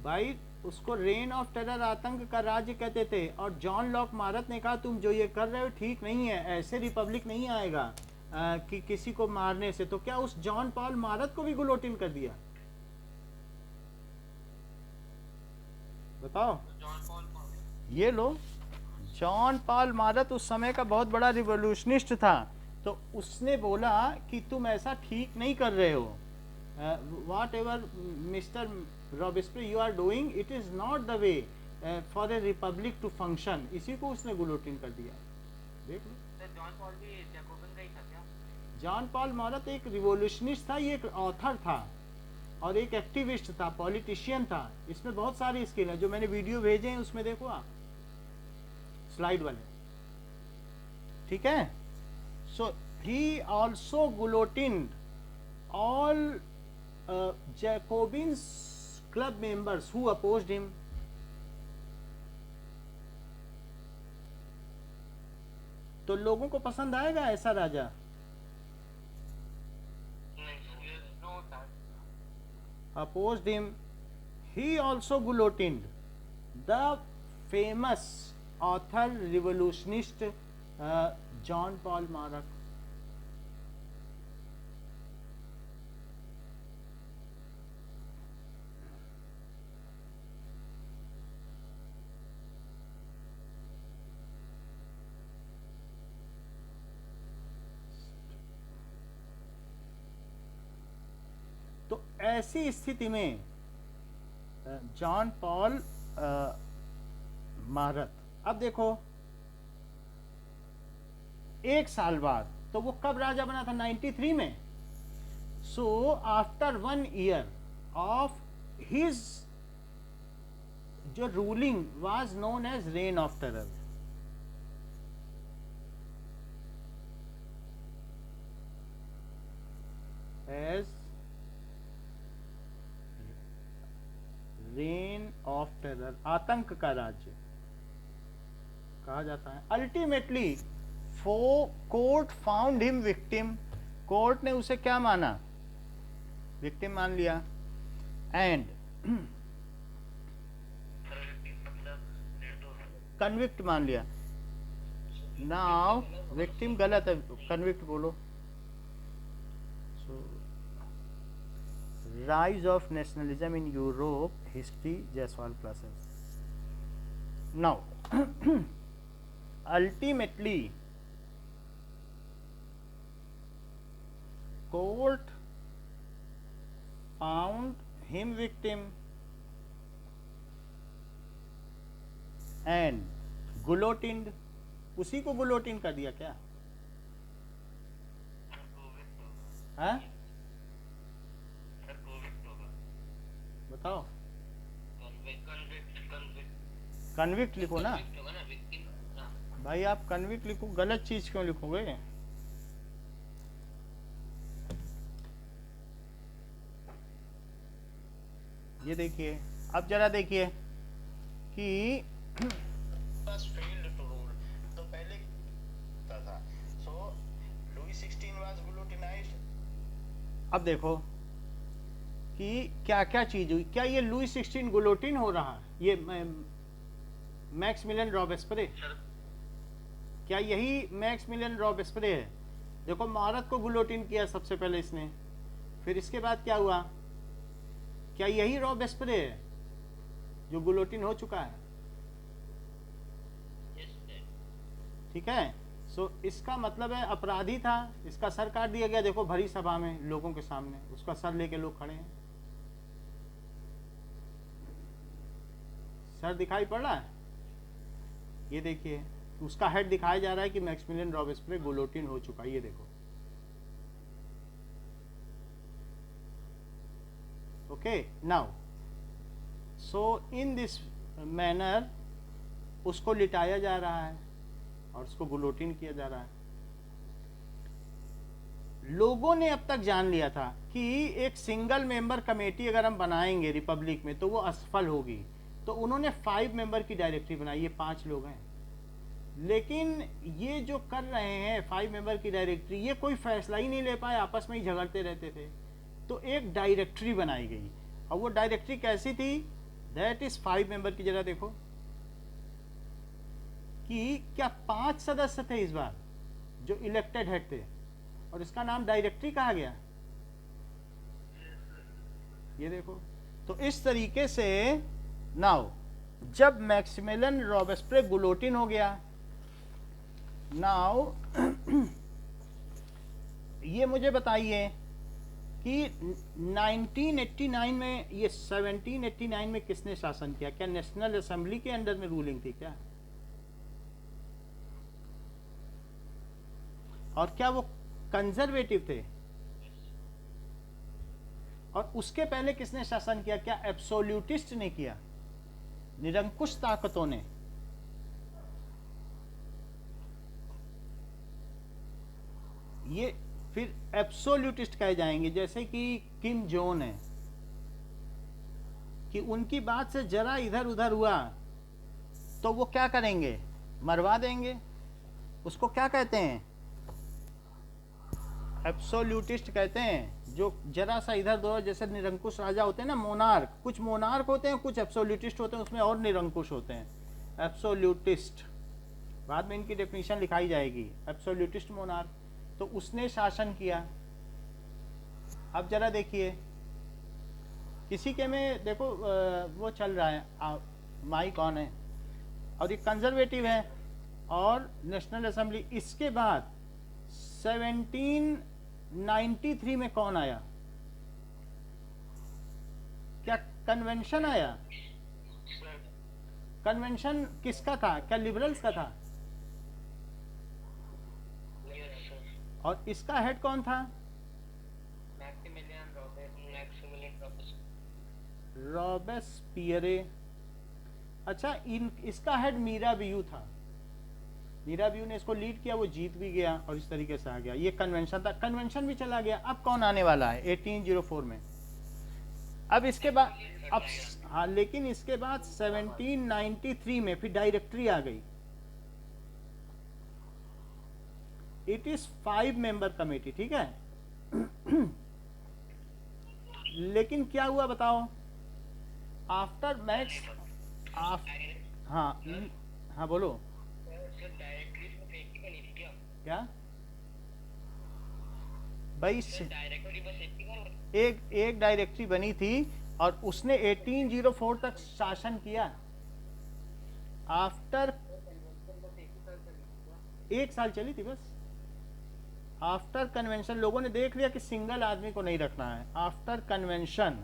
भाई उसको रेन ऑफ टेरर आतंक का राज्य कहते थे और जॉन लॉक मारत ने कहा तुम जो ये कर रहे हो ठीक नहीं है ऐसे रिपब्लिक नहीं आएगा कि किसी को मारने से तो क्या उस जॉन पॉल मारत को भी गुलोटिन कर दिया बताओ ये लो जॉन पॉल मारत उस समय का बहुत बड़ा रिवोल्यूशनिस्ट था तो उसने बोला कि तुम ऐसा ठीक नहीं कर रहे हो whatever mister Robespierre you are doing it is not the way for a republic to function इसी को उसने गुलोटिन कर दिया देख लो जॉन पॉल मारत एक रिवोल्यूशनिस्ट था ये एक ऑथर था और एक एक्टिविस्ट था पॉलिटिशियन था इसमें बहुत सारी स्किल है जो मैंने वीडियो भेजे हैं उसमें देखो आप स्लाइड वाले ठीक है so he also guillotined all Jacobins club members who opposed him तो लोगों को पसंद आएगा ऐसा राजा opposed him he also guillotined the famous author revolutionist John Paul Marat ऐसी स्थिति में जॉन पॉल मारत, अब देखो एक साल बाद, तो वो कब राजा बना था? 93 में। So after 1 year of his जो ruling was known as reign of terror. As reign of terror, आतंक का राज्य कहा जाता है। Ultimately court found him victim, court ने उसे क्या माना? विक्टिम मान लिया। एंड कन्विक्ट मान लिया। नाउ विक्टिम गलत है, कन्विक्ट बोलो। So rise of nationalism in Europe, history, Jaiswal classes. Now ultimately court found him victim and guillotined, उसी को गुलोटिन कर दिया क्या? हाँ बताओ। कन्विक्ट लिखो ना भाई, आप कन्विक्ट लिखो, गलत चीज क्यों लिखोगे? ये देखिए, अब जरा देखिए कि तो पहले था। So Louis 16 was गुलोटिनाइज्ड। अब देखो कि क्या क्या चीज हुई। क्या ये लुई 16 गुलोटिन हो रहा है? ये मैक्सिमिलियन रॉबेस्परे, क्या यही मैक्सिमिलियन रॉबेस्परे है? देखो मारत को गुलोटिन किया सबसे पहले इसने, फिर इसके बाद क्या हुआ? क्या यही रॉबेस्परे है जो गुलोटिन हो चुका है? ठीक है। सो इसका मतलब है अपराधी था, इसका सर काट दिया गया। देखो भरी सभा में लोगों के सामने उसका सर लेके लोग खड़े हैं। सर दिखाई पड़ रहा है? ये देखिए, उसका हेड दिखाया जा रहा है कि मैक्सिमिलियन रॉबेस्परे गुलोटिन हो चुका है। ये देखो, okay. Now so in this manner उसको लिटाया जा रहा है और उसको गुलोटिन किया जा रहा है। लोगों ने अब तक जान लिया था कि एक सिंगल मेंबर कमेटी अगर हम बनाएंगे रिपब्लिक में तो वो असफल होगी, तो उन्होंने 5 मेंबर की डायरेक्टरी बनाई। ये 5 लोग हैं, लेकिन ये जो कर रहे हैं 5 मेंबर की डायरेक्टरी, ये कोई फैसला ही नहीं ले पाए, आपस में ही झगड़ते रहते थे। तो एक डायरेक्टरी बनाई गई, और वो डायरेक्टरी कैसी थी? दैट इज 5 मेंबर की। जरा देखो कि क्या 5 सदस्य थे इस बार जो इलेक्टेड हेड थे, और इसका नाम डायरेक्टरी कहा गया। ये देखो, तो इस तरीके से नाउ जब मैक्सिमिलियन रॉबेस्परे गुलोटिन हो गया, नाउ ये मुझे बताइए कि 1989 में, ये 1789 में किसने शासन किया? क्या नेशनल असेंबली के अंडर में रूलिंग थी क्या? और क्या वो कंजर्वेटिव थे? और उसके पहले किसने शासन किया? क्या एब्सोल्यूटिस्ट ने किया? निरंकुश ताकतों ने। ये फिर एब्सोल्यूटिस्ट कहे जाएंगे, जैसे कि किम जोन है, कि उनकी बात से जरा इधर उधर हुआ तो वो क्या करेंगे? मरवा देंगे। उसको क्या कहते हैं? एब्सोल्यूटिस्ट कहते हैं। जो जरा सा इधर उधर, जैसे निरंकुश राजा होते हैं ना, मोनार्क, कुछ मोनार्क होते हैं, कुछ एब्सोल्यूटिस्ट होते हैं, उसमें और निरंकुश होते हैं। एब्सोल्यूटिस्ट, बाद में इनकी डेफिनेशन लिखाई जाएगी। एब्सोल्यूटिस्ट मोनार्क, तो उसने शासन किया। अब जरा देखिए, किसी के में देखो वो चल रहा है, माइक ऑन है, और ये कंजर्वेटिव है और नेशनल असेंबली। इसके बाद 1793 में कौन आया? कन्वेंशन आया। सर कन्वेंशन किसका था? क्या लिबरल्स का था? यस सर और इसका हेड कौन था? Maximilien Robespierre. रॉबेस्पियरे। अच्छा, इन इसका हेड मीराबियू था। मीराबियू ने इसको लीड किया, वो जीत भी गया और इस तरीके से आ गया। ये कन्वेंशन था, कन्वेंशन भी चला गया। अब कौन आने वाला है 1804 में? अब इसके बाद अब हाँ, लेकिन इसके बाद 1793 में फिर डायरेक्टरी आ गई। इट इज 5 मेंबर कमेटी, ठीक है। लेकिन क्या हुआ बताओ? आफ्टर मैक्स हाँ हाँ बोलो डायरेक्टरी में एक ही बनी थी क्या? क्या भाई? डायरेक्टरी बस एक ही बनी? एक डायरेक्टरी बनी थी और उसने 1804 तक शासन किया। आफ्टर एक साल चली थी बस। आफ्टर कन्वेंशन लोगों ने देख लिया कि सिंगल आदमी को नहीं रखना है। आफ्टर कन्वेंशन,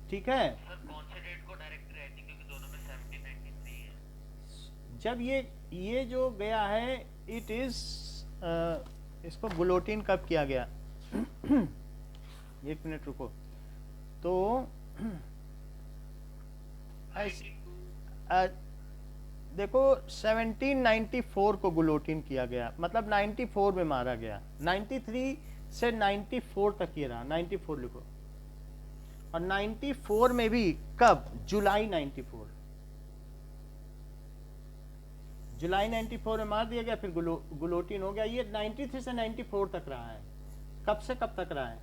ठीक है, सर कौन से डेट को डायरेक्टरी आई थी? क्योंकि दोनों में 1793 है। जब ये जो गया है, इट इज इसको गुलोटिन कब किया गया? एक मिनट रुको। तो देखो 1794 को गुलोटिन किया गया, मतलब 94 में मारा गया। 93 से 94 तक ये रहा, 94 लिखो। और 94 में भी कब? जुलाई 94, जुलाई 94 में मार दिया गया, फिर गुलोटिन हो गया। ये 93 से 94 तक रहा है। कब से कब तक रहा है?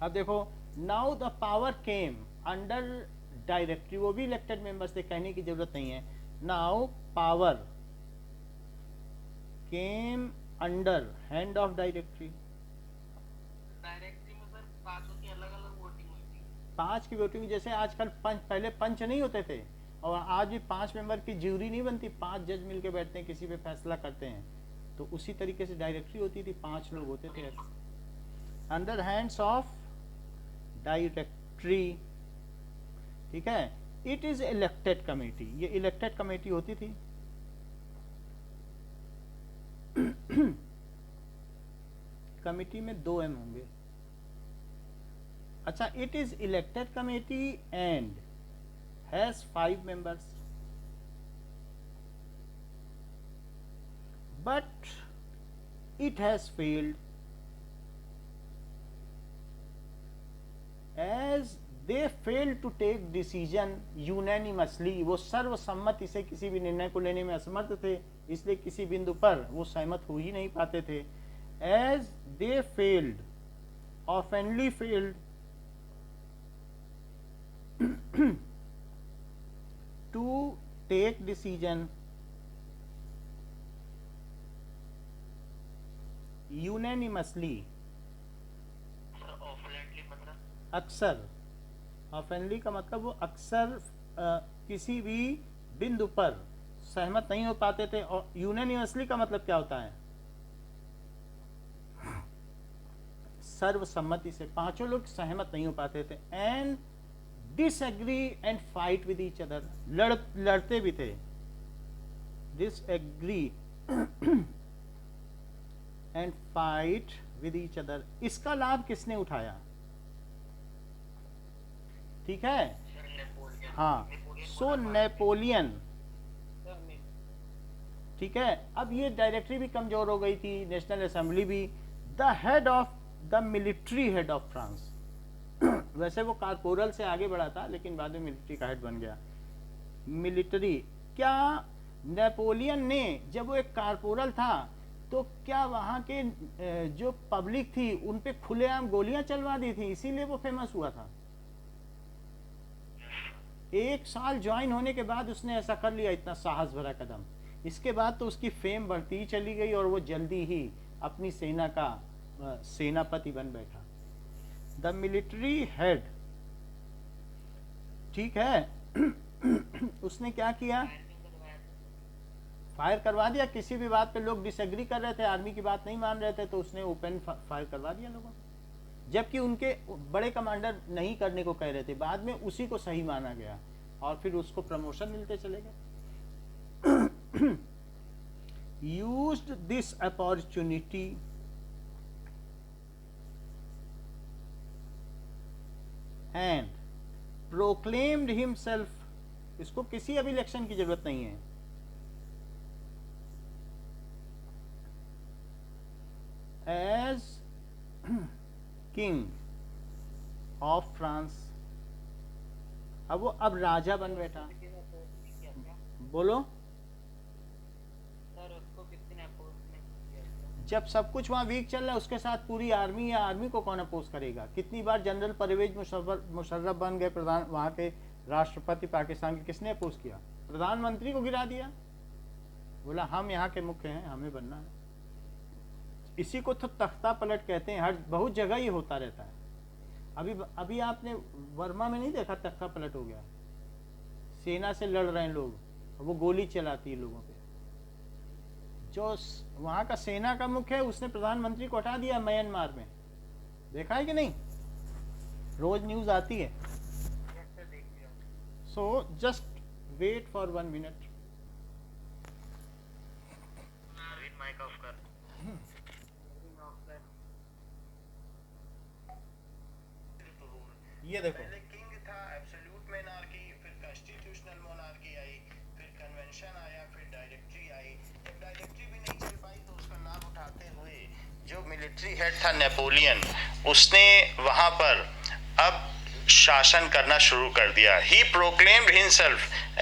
अब देखो, now the power came under directory, वो भी इलेक्टेड मेंबर्स थे, कहने की जरूरत नहीं है। Now power came under hand of directory. Directory में सर पांचों की अलग-अलग वोटिंग हुई थी। 5 की वोटिंग, जैसे आजकल पहले पंच नहीं होते थे, और आज भी 5 मेंबर की ज्यूरी नहीं बनती, 5 जज मिलके बैठते हैं, किसी पे फैसला करते हैं। तो उसी तरीके से डायरेक्टरी होती थी, 5 लोग होते थे अंडर हैंड्स ऑफ डायरेक्टरी, ठीक है। इट इज इलेक्टेड कमेटी, ये इलेक्टेड कमेटी होती थी। कमेटी में 2 एम होंगे। अच्छा, it is elected committee and has 5 members, but it has failed as they failed to take decision unanimously। वो सर्वसम्मति से किसी भी निर्णय को लेने में असमर्थ थे, इसलिए किसी बिंदु पर वो सहमत हो ही नहीं पाते थे। as they failed, oftenly failed to take decision unanimously, ऑफलाइनली मतलब? अक्सर। ऑफेनली का मतलब वो अक्सर किसी भी बिंदु पर सहमत नहीं हो पाते थे। और यूनानिमसली का मतलब क्या होता है? सर्वसम्मति से 5 लोग सहमत नहीं हो पाते थे। And disagree and fight with each other, लड़ते भी थे। Disagree and fight with each other. इसका लाभ किसने उठाया? ठीक है, सर नेपोलियन। हाँ, सो नेपोलियन, ठीक है। अब ये डायरेक्टरी भी कमजोर हो गई थी, नेशनल असेंबली भी। The head of the military head of France, वैसे वो कारपोरल से आगे बढ़ा था, लेकिन बाद में मिलिट्री का हेड बन गया। मिलिट्री, क्या नेपोलियन ने, जब वो एक कारपोरल था, तो क्या वहां के जो पब्लिक थी उन पे खुलेआम गोलियां चलवा दी थी? इसीलिए वो फेमस हुआ था। 1 साल ज्वाइन होने के बाद उसने ऐसा कर लिया, इतना साहस भरा कदम। इसके बाद तो उसकी फेम बढ़ती ही चली गई और वो जल्दी ही अपनी सेना का सेनापति बन बैठा। द मिलिट्री हेड, ठीक है। उसने क्या किया? फायर करवा दिया, किसी भी बात पे लोग डिसएग्री कर रहे थे, आर्मी की बात नहीं मान रहे थे, तो उसने ओपन फायर करवा दिया लोगों, जबकि उनके बड़े कमांडर नहीं करने को कह रहे थे। बाद में उसी को सही माना गया और फिर उसको प्रमोशन मिलते चले गए। used this opportunity and proclaimed himself, इसको किसी अभी इलेक्शन की जरूरत नहीं है, as king of France। अब वो अब राजा बन बैठा। बोलो, सर उसको किसी ने अपोज नहीं किया। जब सब कुछ वहाँ वीक चल रहा है, उसके साथ पूरी आर्मी, या आर्मी को कौन अपोज करेगा? कितनी बार जनरल परवेज मुशर्रफ बन गए प्रधान, वहाँ के राष्ट्रपति पाकिस्तान के, किसने अपोज किया? प्रधानमंत्री को गिरा दिया, बोला हम यहाँ के मुख्य हैं, हमें बनना है। इसी को तो तख्ता पलट कहते हैं, हर बहुत जगह ही होता रहता है। अभी आपने वर्मा में नहीं देखा, तख्ता पलट हो गया, सेना से लड़ रहे हैं लोग, वो गोली चलाती है लोगों पे। जो वहाँ का सेना का मुख्य है, उसने प्रधानमंत्री को हटा दिया म्यांमार में, देखा है कि नहीं? रोज न्यूज आती है। So just wait for 1 minute. Mic ऑफ कर। ये देखो, पहले किंग था, एब्सोल्यूट मोनार्की, फिर कॉन्स्टिट्यूशनल मोनार्की आई, फिर कन्वेंशन आया, फिर डायरेक्टरी आई। जब डायरेक्टरी भी नहीं चल पाई तो उसका नाम उठाते हुए जो मिलिट्री हेड था नेपोलियन, उसने वहां पर अब शासन करना शुरू कर दिया। He proclaimed himself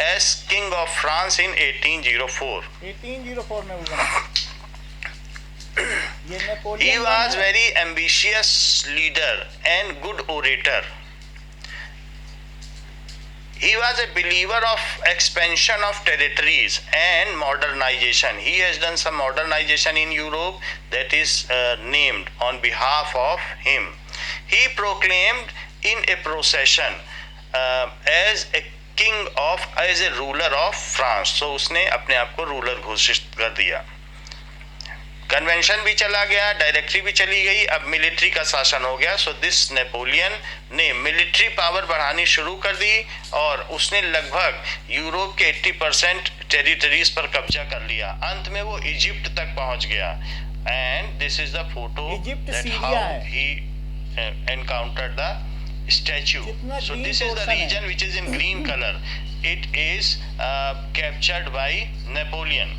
as king of France in 1804। 1804 में हुआ। ये Napoleon He was very ambitious leader and good orator. He was a believer of expansion of territories and modernization. He has done some modernization in Europe that is named on behalf of him. He proclaimed in a procession as a ruler of France. So उसने अपने आप को ruler घोषित कर दिया। Convention भी चला गया, डायरेक्टरी भी चली गई, अब मिलिट्री का शासन हो गया। सो दिस नेपोलियन ने मिलिट्री पावर बढ़ानी शुरू कर दी और उसने लगभग यूरोप के 80% टेरिटरीज पर कब्जा कर लिया। अंत में वो इजिप्ट तक पहुंच गया। And this is the photo that how he encountered the statue. So this is the reason which is in green colour. It is captured by Napoleon.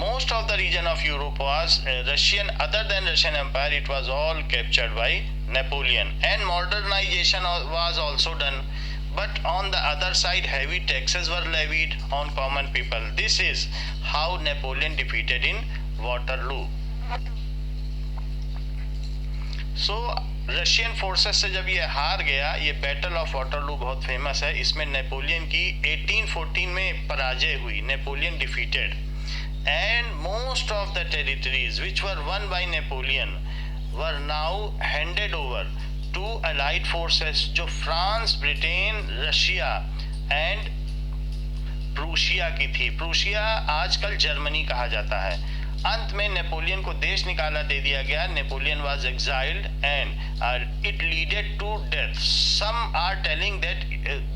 Most of the region of Europe was Russian. Other than Russian Empire, it was all captured by Napoleon. And modernization was also done. But on the other side, heavy taxes were levied on common people. This is how Napoleon defeated in Waterloo. So, Russian forces से जब ये हार गया, ये battle of Waterloo बहुत famous है। इसमें Napoleon की 1814 में पराजय हुई। Napoleon defeated and most of the territories which were won by Napoleon were now handed over to allied forces जो France, Britain, Russia and Prussia की थी। प्रूशिया आजकल जर्मनी कहा जाता है। अंत में नेपोलियन को देश निकाला दे दिया गया। Napoleon was exiled and it leaded to death. Some are telling that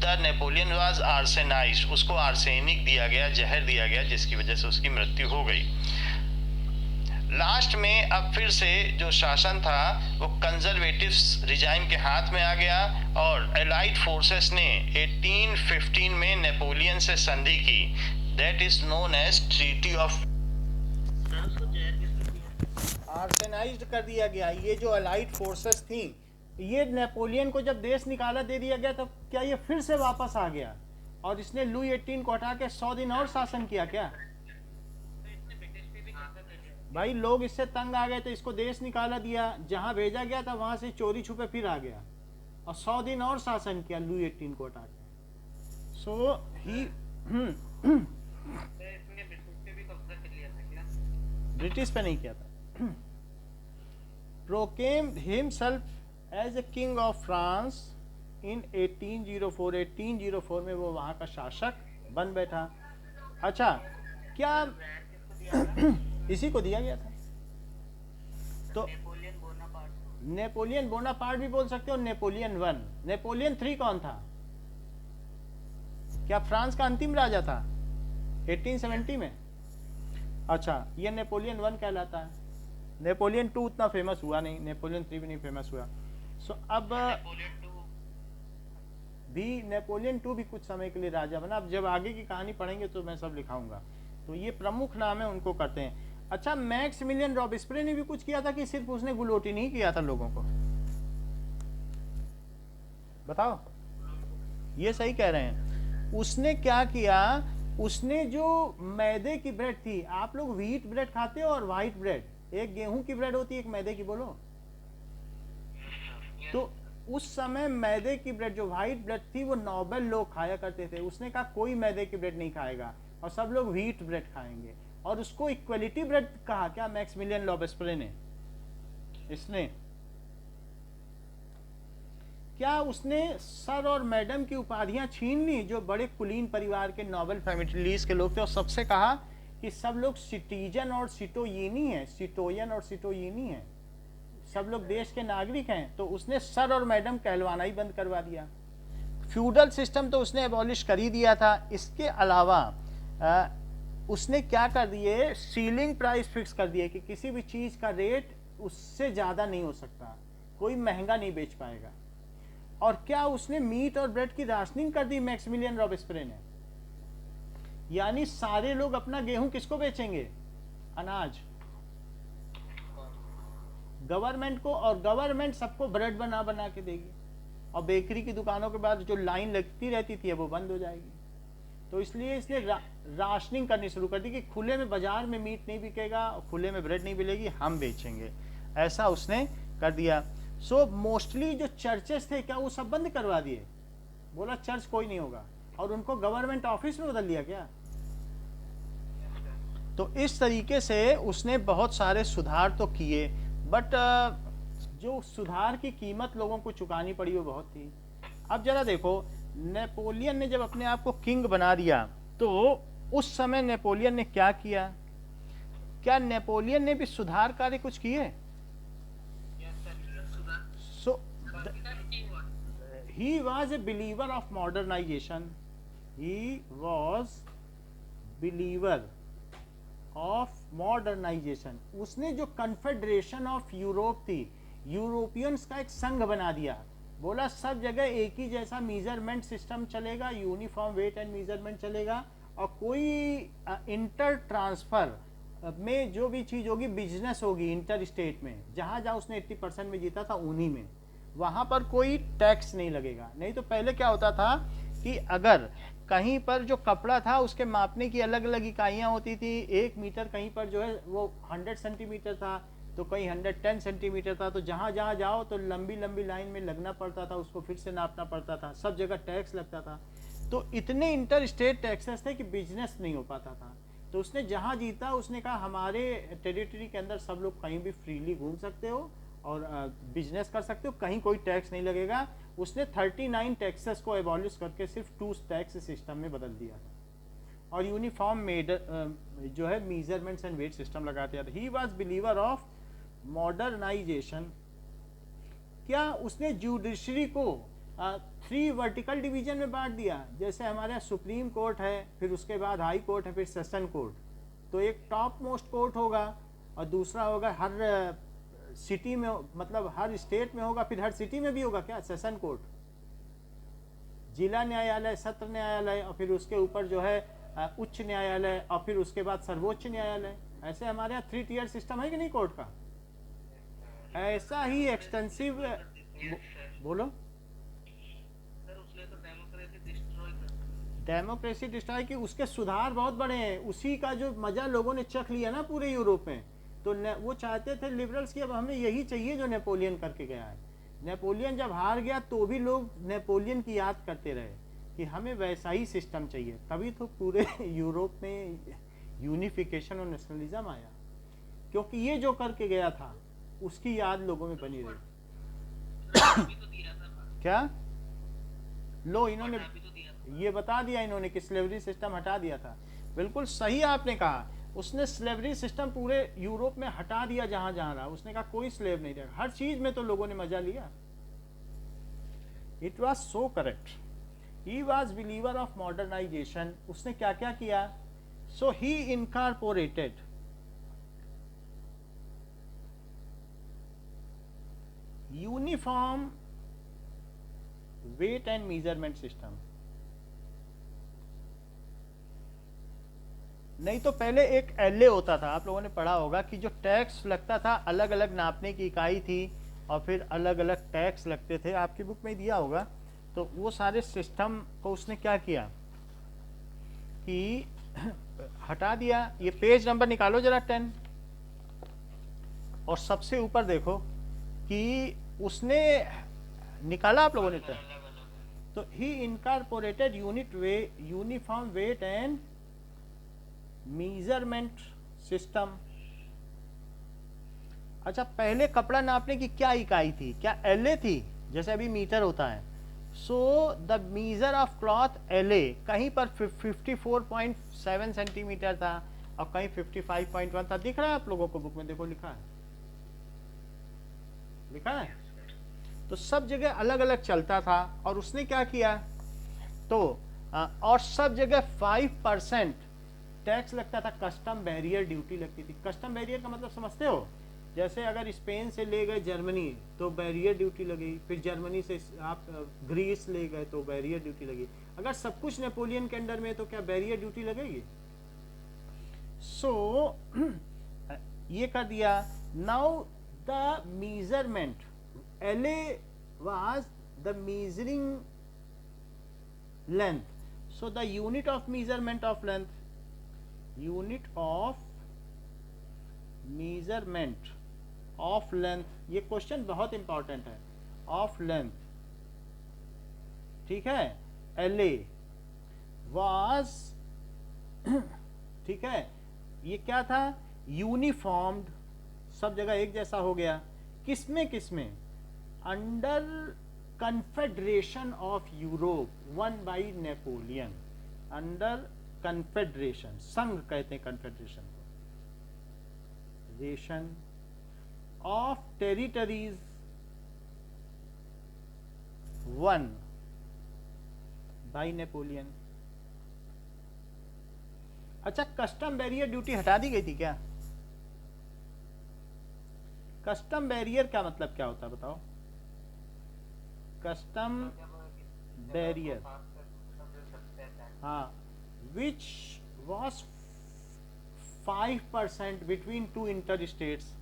the Napoleon was arsenized. उसको आर्सेनिक दिया गया, जहर दिया गया, जिसकी वजह से उसकी मृत्यु हो गई। लास्ट में अब फिर से जो शासन था वो कंजर्वेटिव रिजाइम के हाथ में आ गया और एलाइड फोर्सेस ने 1815 में नेपोलियन से संधि की। That is known as treaty of. आर्सेनाइज्ड कर दिया गया। ये जो अलाइड फोर्सेस थी, ये नेपोलियन को जब देश निकाला दे दिया गया, तब क्या ये फिर से वापस आ गया और इसने लुई 18 को हटा के 100 दिन और शासन किया क्या? भाई लोग इससे तंग आ गए तो इसको देश निकाला दिया, जहां भेजा गया था वहां से चोरी छुपे फिर आ गया और 100 दिन और शासन किया लुई 18 को हटा के। सो ही ब्रिटिश पे नहीं किया था। proclaimed himself as a king of France in 1804। 1804 में वो वहाँ का शासक बन बैठा। अच्छा, क्या ब्रांड किसको दिया था? इसी को दिया गया था। तो नेपोलियन बोनापार्ट। नेपोलियन बोनापार्ट भी बोल सकते हो, नेपोलियन वन। नेपोलियन 3 कौन था? क्या फ्रांस का अंतिम राजा था 1870 में? अच्छा, ये नेपोलियन 1 कहलाता है। नेपोलियन 2 उतना फेमस हुआ नहीं, नेपोलियन 3 भी नहीं फेमस हुआ। सो अब नेपोलियन 2 भी नेपोलियन 2 भी कुछ समय के लिए राजा बना। अब जब आगे की कहानी पढ़ेंगे तो मैं सब लिखाऊंगा। तो ये प्रमुख नाम है, उनको करते हैं। अच्छा, मैक्सिमिलियन रॉबेस्पियर ने भी कुछ किया था कि सिर्फ उसने गुलोटी नहीं किया था लोगों को? बताओ, ये सही कह रहे हैं। उसने क्या किया? उसने जो मैदे की ब्रेड थी, आप लोग व्हीट ब्रेड खाते हो और व्हाइट ब्रेड, एक गेहूं की ब्रेड होती है, एक मैदे की, बोलो। तो उस समय मैदे की ब्रेड, जो व्हाइट ब्रेड थी, वो नोबल लोग खाया करते थे। उसने कहा कोई मैदे की ब्रेड नहीं खाएगा और सब लोग व्हीट ब्रेड खाएंगे, और उसको इक्वलिटी ब्रेड कहा। क्या मैक्सिमिलियन रॉबेस्पियर ने? इसने क्या उसने सर और मैडम की उपाधियां छीन ली जो बड़े कुलीन परिवार के नोबल फैमिलीज के लोग थे, और सबसे कहा कि सब लोग सिटीजन और सिटोयिनी हैं, सिटोयन और सिटोयिनी हैं, सब लोग देश के नागरिक हैं। तो उसने सर और मैडम कहलवाना ही बंद करवा दिया। फ्यूडल सिस्टम तो उसने एबॉलिश कर ही दिया था। इसके अलावा उसने क्या कर दिए? सीलिंग प्राइस फिक्स कर दिए कि किसी भी चीज का रेट उससे ज्यादा नहीं हो सकता, कोई महंगा नहीं बेच पाएगा। और क्या उसने मीट और ब्रेड की राशनिंग कर दी मैक्सिमिलियन रॉबेस्पियर ने? यानी सारे लोग अपना गेहूं किसको बेचेंगे? अनाज, गवर्नमेंट को, और गवर्नमेंट सबको ब्रेड बना बना के देगी, और बेकरी की दुकानों के बाद जो लाइन लगती रहती थी वो बंद हो जाएगी। तो इसलिए इसने राशनिंग करनी शुरू कर दी कि खुले में बाजार में मीट नहीं बिकेगा, खुले में ब्रेड नहीं मिलेगी, हम बेचेंगे। ऐसा उसने कर दिया। सो मोस्टली जो चर्चेस थे, क्या वो सब बंद करवा दिए? बोला चर्च कोई नहीं होगा, और उनको गवर्नमेंट ऑफिस में बदल दिया क्या? तो इस तरीके से उसने बहुत सारे सुधार तो किए, बट जो सुधार की कीमत लोगों को चुकानी पड़ी वो बहुत थी। अब जरा देखो, नेपोलियन ने जब अपने आप को किंग बना दिया, तो उस समय नेपोलियन ने क्या किया? क्या नेपोलियन ने भी सुधार कार्य कुछ किए? So he was a believer of modernization. He was believer of modernization. उसने जो कन्फेडरेशन ऑफ यूरोप थी, यूरोपियंस का एक संघ बना दिया। बोला सब जगह एक ही जैसा मेजरमेंट सिस्टम चलेगा, यूनिफॉर्म वेट एंड मेजरमेंट चलेगा, और कोई इंटर ट्रांसफर में जो भी चीज होगी बिजनेस होगी इंटर स्टेट में, जहां जहां उसने 80% में जीता था उन्हीं में, वहां पर कोई टैक्स नहीं लगेगा। नहीं तो पहले क्या होता था कि अगर कहीं पर जो कपड़ा था उसके मापने की अलग अलग इकाइयां होती थी, 1 मीटर कहीं पर जो है वो 100 सेंटीमीटर था, तो कहीं 110 सेंटीमीटर था, तो जहां जहां जाओ तो लंबी लंबी लाइन में लगना पड़ता था, उसको फिर से नापना पड़ता था, सब जगह टैक्स लगता था। तो इतने इंटर स्टेट टैक्सेस थे कि बिजनेस नहीं हो पाता था। तो उसने जहां जीता उसने कहा हमारे टेरिटरी के अंदर सब लोग कहीं भी फ्रीली घूम सकते हो और बिजनेस कर सकते हो, कहीं कोई टैक्स नहीं लगेगा। उसने 39 टैक्सेस को एबॉलिश करके सिर्फ 2 टैक्स सिस्टम में बदल दिया था, और यूनिफॉर्म जो है मेजरमेंट्स एंड वेट सिस्टम लगा दिया था। He was believer of modernisation. क्या उसने जुडिशरी को 3 वर्टिकल डिवीजन में बांट दिया? जैसे हमारे यहाँ सुप्रीम कोर्ट है, फिर उसके बाद हाई कोर्ट है, फिर सेशन कोर्ट। तो एक टॉप मोस्ट कोर्ट होगा और दूसरा होगा हर सिटी में, मतलब हर स्टेट में होगा, फिर हर सिटी में भी होगा क्या सेशन कोर्ट, जिला न्यायालय, सत्र न्यायालय, और फिर उसके ऊपर जो है उच्च न्यायालय, और फिर उसके बाद सर्वोच्च न्यायालय। ऐसे हमारे यहाँ 3 टियर सिस्टम है कि नहीं कोर्ट का? ऐसा ही एक्सटेंसिव बोलो। डेमोक्रेसी डिस्ट्रॉय की, उसके सुधार बहुत बड़े हैं। उसी का जो मजा लोगों ने चख लिया ना पूरे यूरोप में, तो वो चाहते थे लिबरल्स की अब हमें यही चाहिए जो नेपोलियन करके गया है। नेपोलियन जब हार गया तो भी लोग नेपोलियन की याद करते रहे कि हमें वैसा ही सिस्टम चाहिए। तभी तो पूरे यूरोप में यूनिफिकेशन और नेशनलिज्म आया, क्योंकि ये जो करके गया था उसकी याद लोगों में बनी रही। क्या लो, इन्होंने ये बता दिया इन्होंने कि स्लेवरी सिस्टम हटा दिया था। बिल्कुल सही आपने कहा, उसने स्लेवरी सिस्टम पूरे यूरोप में हटा दिया जहां जहां रहा, उसने कहा कोई स्लेव नहीं रहेगा, हर चीज में तो लोगों ने मजा लिया। It was so correct. He was believer of modernisation. उसने क्या क्या किया? So he incorporated uniform weight and measurement system. नहीं तो पहले एक एलए होता था, आप लोगों ने पढ़ा होगा कि जो टैक्स लगता था, अलग अलग नापने की इकाई थी और फिर अलग अलग टैक्स लगते थे, आपकी बुक में दिया होगा। तो वो सारे सिस्टम को उसने क्या किया कि हटा दिया। ये पेज नंबर निकालो जरा 10 और सबसे ऊपर देखो कि उसने निकाला आप लोगों ने 10। तो he incorporated uniform weight and measurement system. अच्छा, पहले कपड़ा नापने की क्या इकाई थी? क्या एलए थी? जैसे अभी मीटर होता है। So the measure of cloth elle कहीं पर 54.7 सेंटीमीटर था और कहीं 55.1 था। दिख रहा है आप लोगों को? बुक में देखो, लिखा है, लिखा है। तो सब जगह अलग अलग चलता था और उसने क्या किया तो और सब जगह 5% टैक्स लगता था। कस्टम बैरियर ड्यूटी लगती थी। कस्टम बैरियर का मतलब समझते हो? जैसे अगर स्पेन से ले गए जर्मनी तो बैरियर ड्यूटी लगी, फिर जर्मनी से आप ग्रीस ले गए तो बैरियर ड्यूटी लगी। अगर सब कुछ नेपोलियन के अंडर में तो क्या बैरियर ड्यूटी लगेगी? सो ये कर दिया। Now the measurement LA was the measuring length. So the unit of measurement of length, unit of measurement of length, ये क्वेश्चन बहुत इंपॉर्टेंट है। ऑफ लेंथ, ठीक है, LA was ठीक है, ये क्या था? यूनिफॉर्म्ड, सब जगह एक जैसा हो गया। किसमें किसमें? Under confederation of Europe one by Napoleon. Under confederation, संघ कहते हैं कन्फेडरेशन को, ration of territories one by Napoleon. अच्छा, कस्टम बैरियर ड्यूटी हटा दी गई थी क्या? कस्टम बैरियर का मतलब क्या होता है बताओ? कस्टम बैरियर, हाँ, which was 5% between two inter states.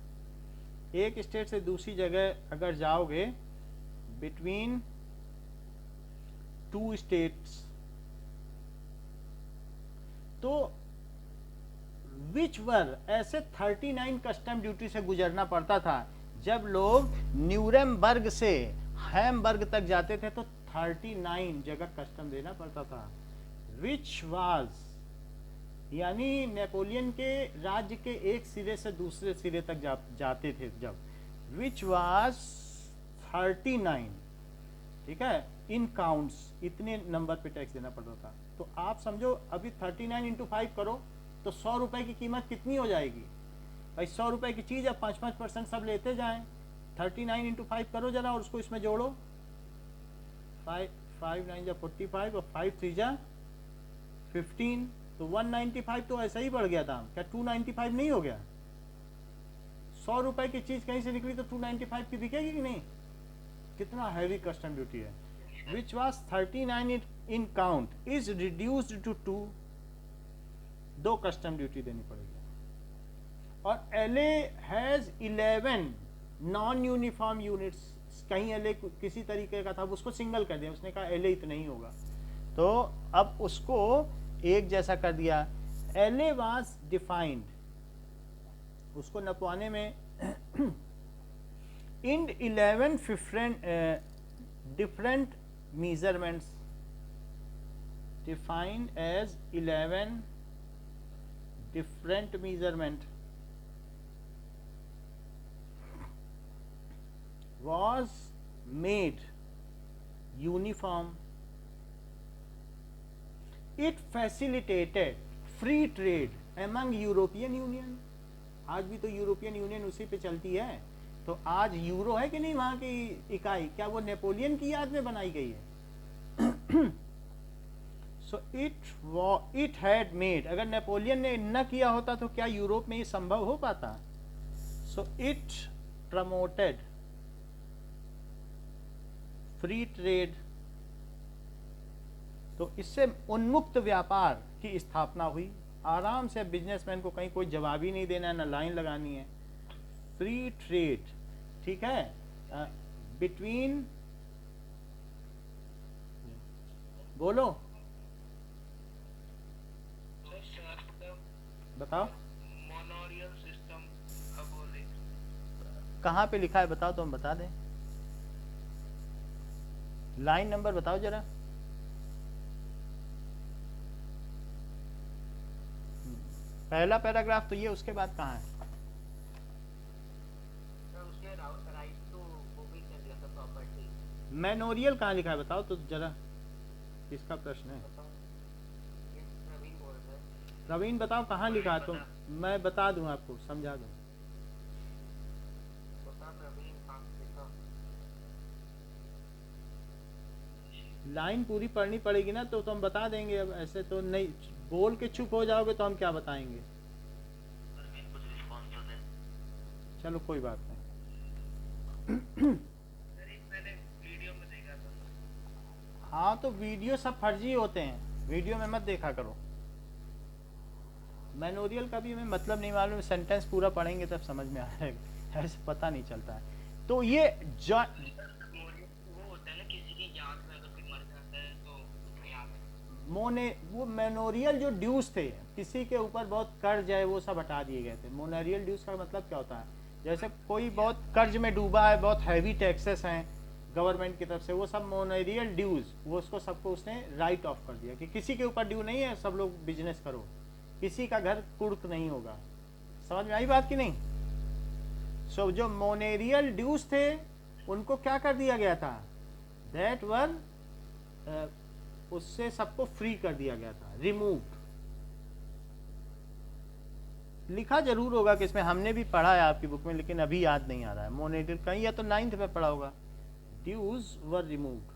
एक स्टेट से दूसरी जगह अगर जाओगे, बिटवीन टू स्टेट्स, तो विच वर ऐसे 39 कस्टम ड्यूटी से गुजरना पड़ता था। जब लोग न्यूरेमबर्ग से हैमबर्ग तक जाते थे तो 39 जगह कस्टम देना पड़ता था। विच वाज, यानी नेपोलियन के राज्य के एक सिरे से दूसरे सिरे तक जाते थे जब। विच वाज 39, ठीक है, इन काउंट्स, इतने नंबर पे टैक्स देना पड़ता था। तो आप समझो अभी 39 इंटू 5 करो तो 100 रुपए की कीमत कितनी हो जाएगी भाई? 100 रुपए की चीज अब 5% सब लेते जाएं। 39 इंटू 5 करो जरा और उसको इसमें जोड़ो। 5 9 जा 45 और 5 3 जा 15, तो 195 तो ऐसा ही बढ़ गया दाम। क्या 295 नहीं हो गया? 100 रुपए की चीज कहीं से निकली तो 295 की बिकेगी कि नहीं? कितना हैवी कस्टम ड्यूटी है। Which was 39 in count is reduced to 2, 2 custom duty देनी पड़ेगी। और LA has 11 non uniform units. कहीं LA किसी तरीके का था, उसको सिंगल कर दिया, उसने कहा LA इतना ही होगा, तो अब उसको एक जैसा कर दिया। LA वाज डिफाइंड, उसको नपवाने में इन 11 different measurements, defined as 11 different measurement was made uniform. It facilitated free trade among European union. आज भी तो यूरोपियन यूनियन उसी पे चलती है। तो आज यूरो है कि नहीं वहां की इकाई, क्या वो नेपोलियन की याद में बनाई गई है? सो इट हैड मेड, अगर नेपोलियन ने न किया होता तो क्या यूरोप में ये संभव हो पाता? So it promoted free trade, तो इससे उन्मुक्त व्यापार की स्थापना हुई। आराम से बिजनेसमैन को कहीं कोई जवाब ही नहीं देना है, ना लाइन लगानी है। फ्री ट्रेड, ठीक है, बिटवीन, बोलो बताओ मोनोरियल सिस्टम कहाँ पे लिखा है, बताओ तो हम बता दें। लाइन नंबर बताओ जरा। पहला पैराग्राफ तो ये, उसके बाद कहाँ है? मैनोरियल कहाँ लिखा है बताओ तो जरा, किसका प्रश्न है? प्रवीण बताओ कहाँ लिखा है, तो मैं बता दूं आपको, समझा दूं। लाइन पूरी पढ़नी पड़ेगी ना, तो हम बता देंगे। अब ऐसे तो नहीं, बोल के चुप हो जाओगे तो हम क्या बताएंगे। चलो कोई बात नहीं। हाँ तो वीडियो सब फर्जी होते हैं, वीडियो में मत देखा करो। मैनोरियल का भी हमें मतलब नहीं मालूम, सेंटेंस पूरा पढ़ेंगे तब समझ में आएगा, ऐसे पता नहीं चलता है। तो ये वो मैनोरियल जो ड्यूज थे, किसी के ऊपर बहुत कर्ज है, वो सब हटा दिए गए थे। मोनेरियल ड्यूज का मतलब क्या होता है? जैसे कोई बहुत कर्ज में डूबा है, बहुत हैवी टैक्सेस हैं गवर्नमेंट की तरफ से, वो सब मोनेरियल ड्यूज, वो उसको सबको उसने राइट ऑफ कर दिया कि किसी के ऊपर ड्यू नहीं है, सब लोग बिजनेस करो, किसी का घर कुर्क नहीं होगा। समझ में आई बात कि नहीं? सो जो मोनेरियल ड्यूज थे उनको क्या कर दिया गया था? दैट वर उससे सबको फ्री कर दिया गया था, रिमूव्ड। लिखा जरूर होगा कि इसमें, हमने भी पढ़ा है आपकी बुक में, लेकिन अभी याद नहीं आ रहा है। मोनेरियल कहीं या तो 9th में पढ़ा होगा। ड्यूज वर रिमूव्ड,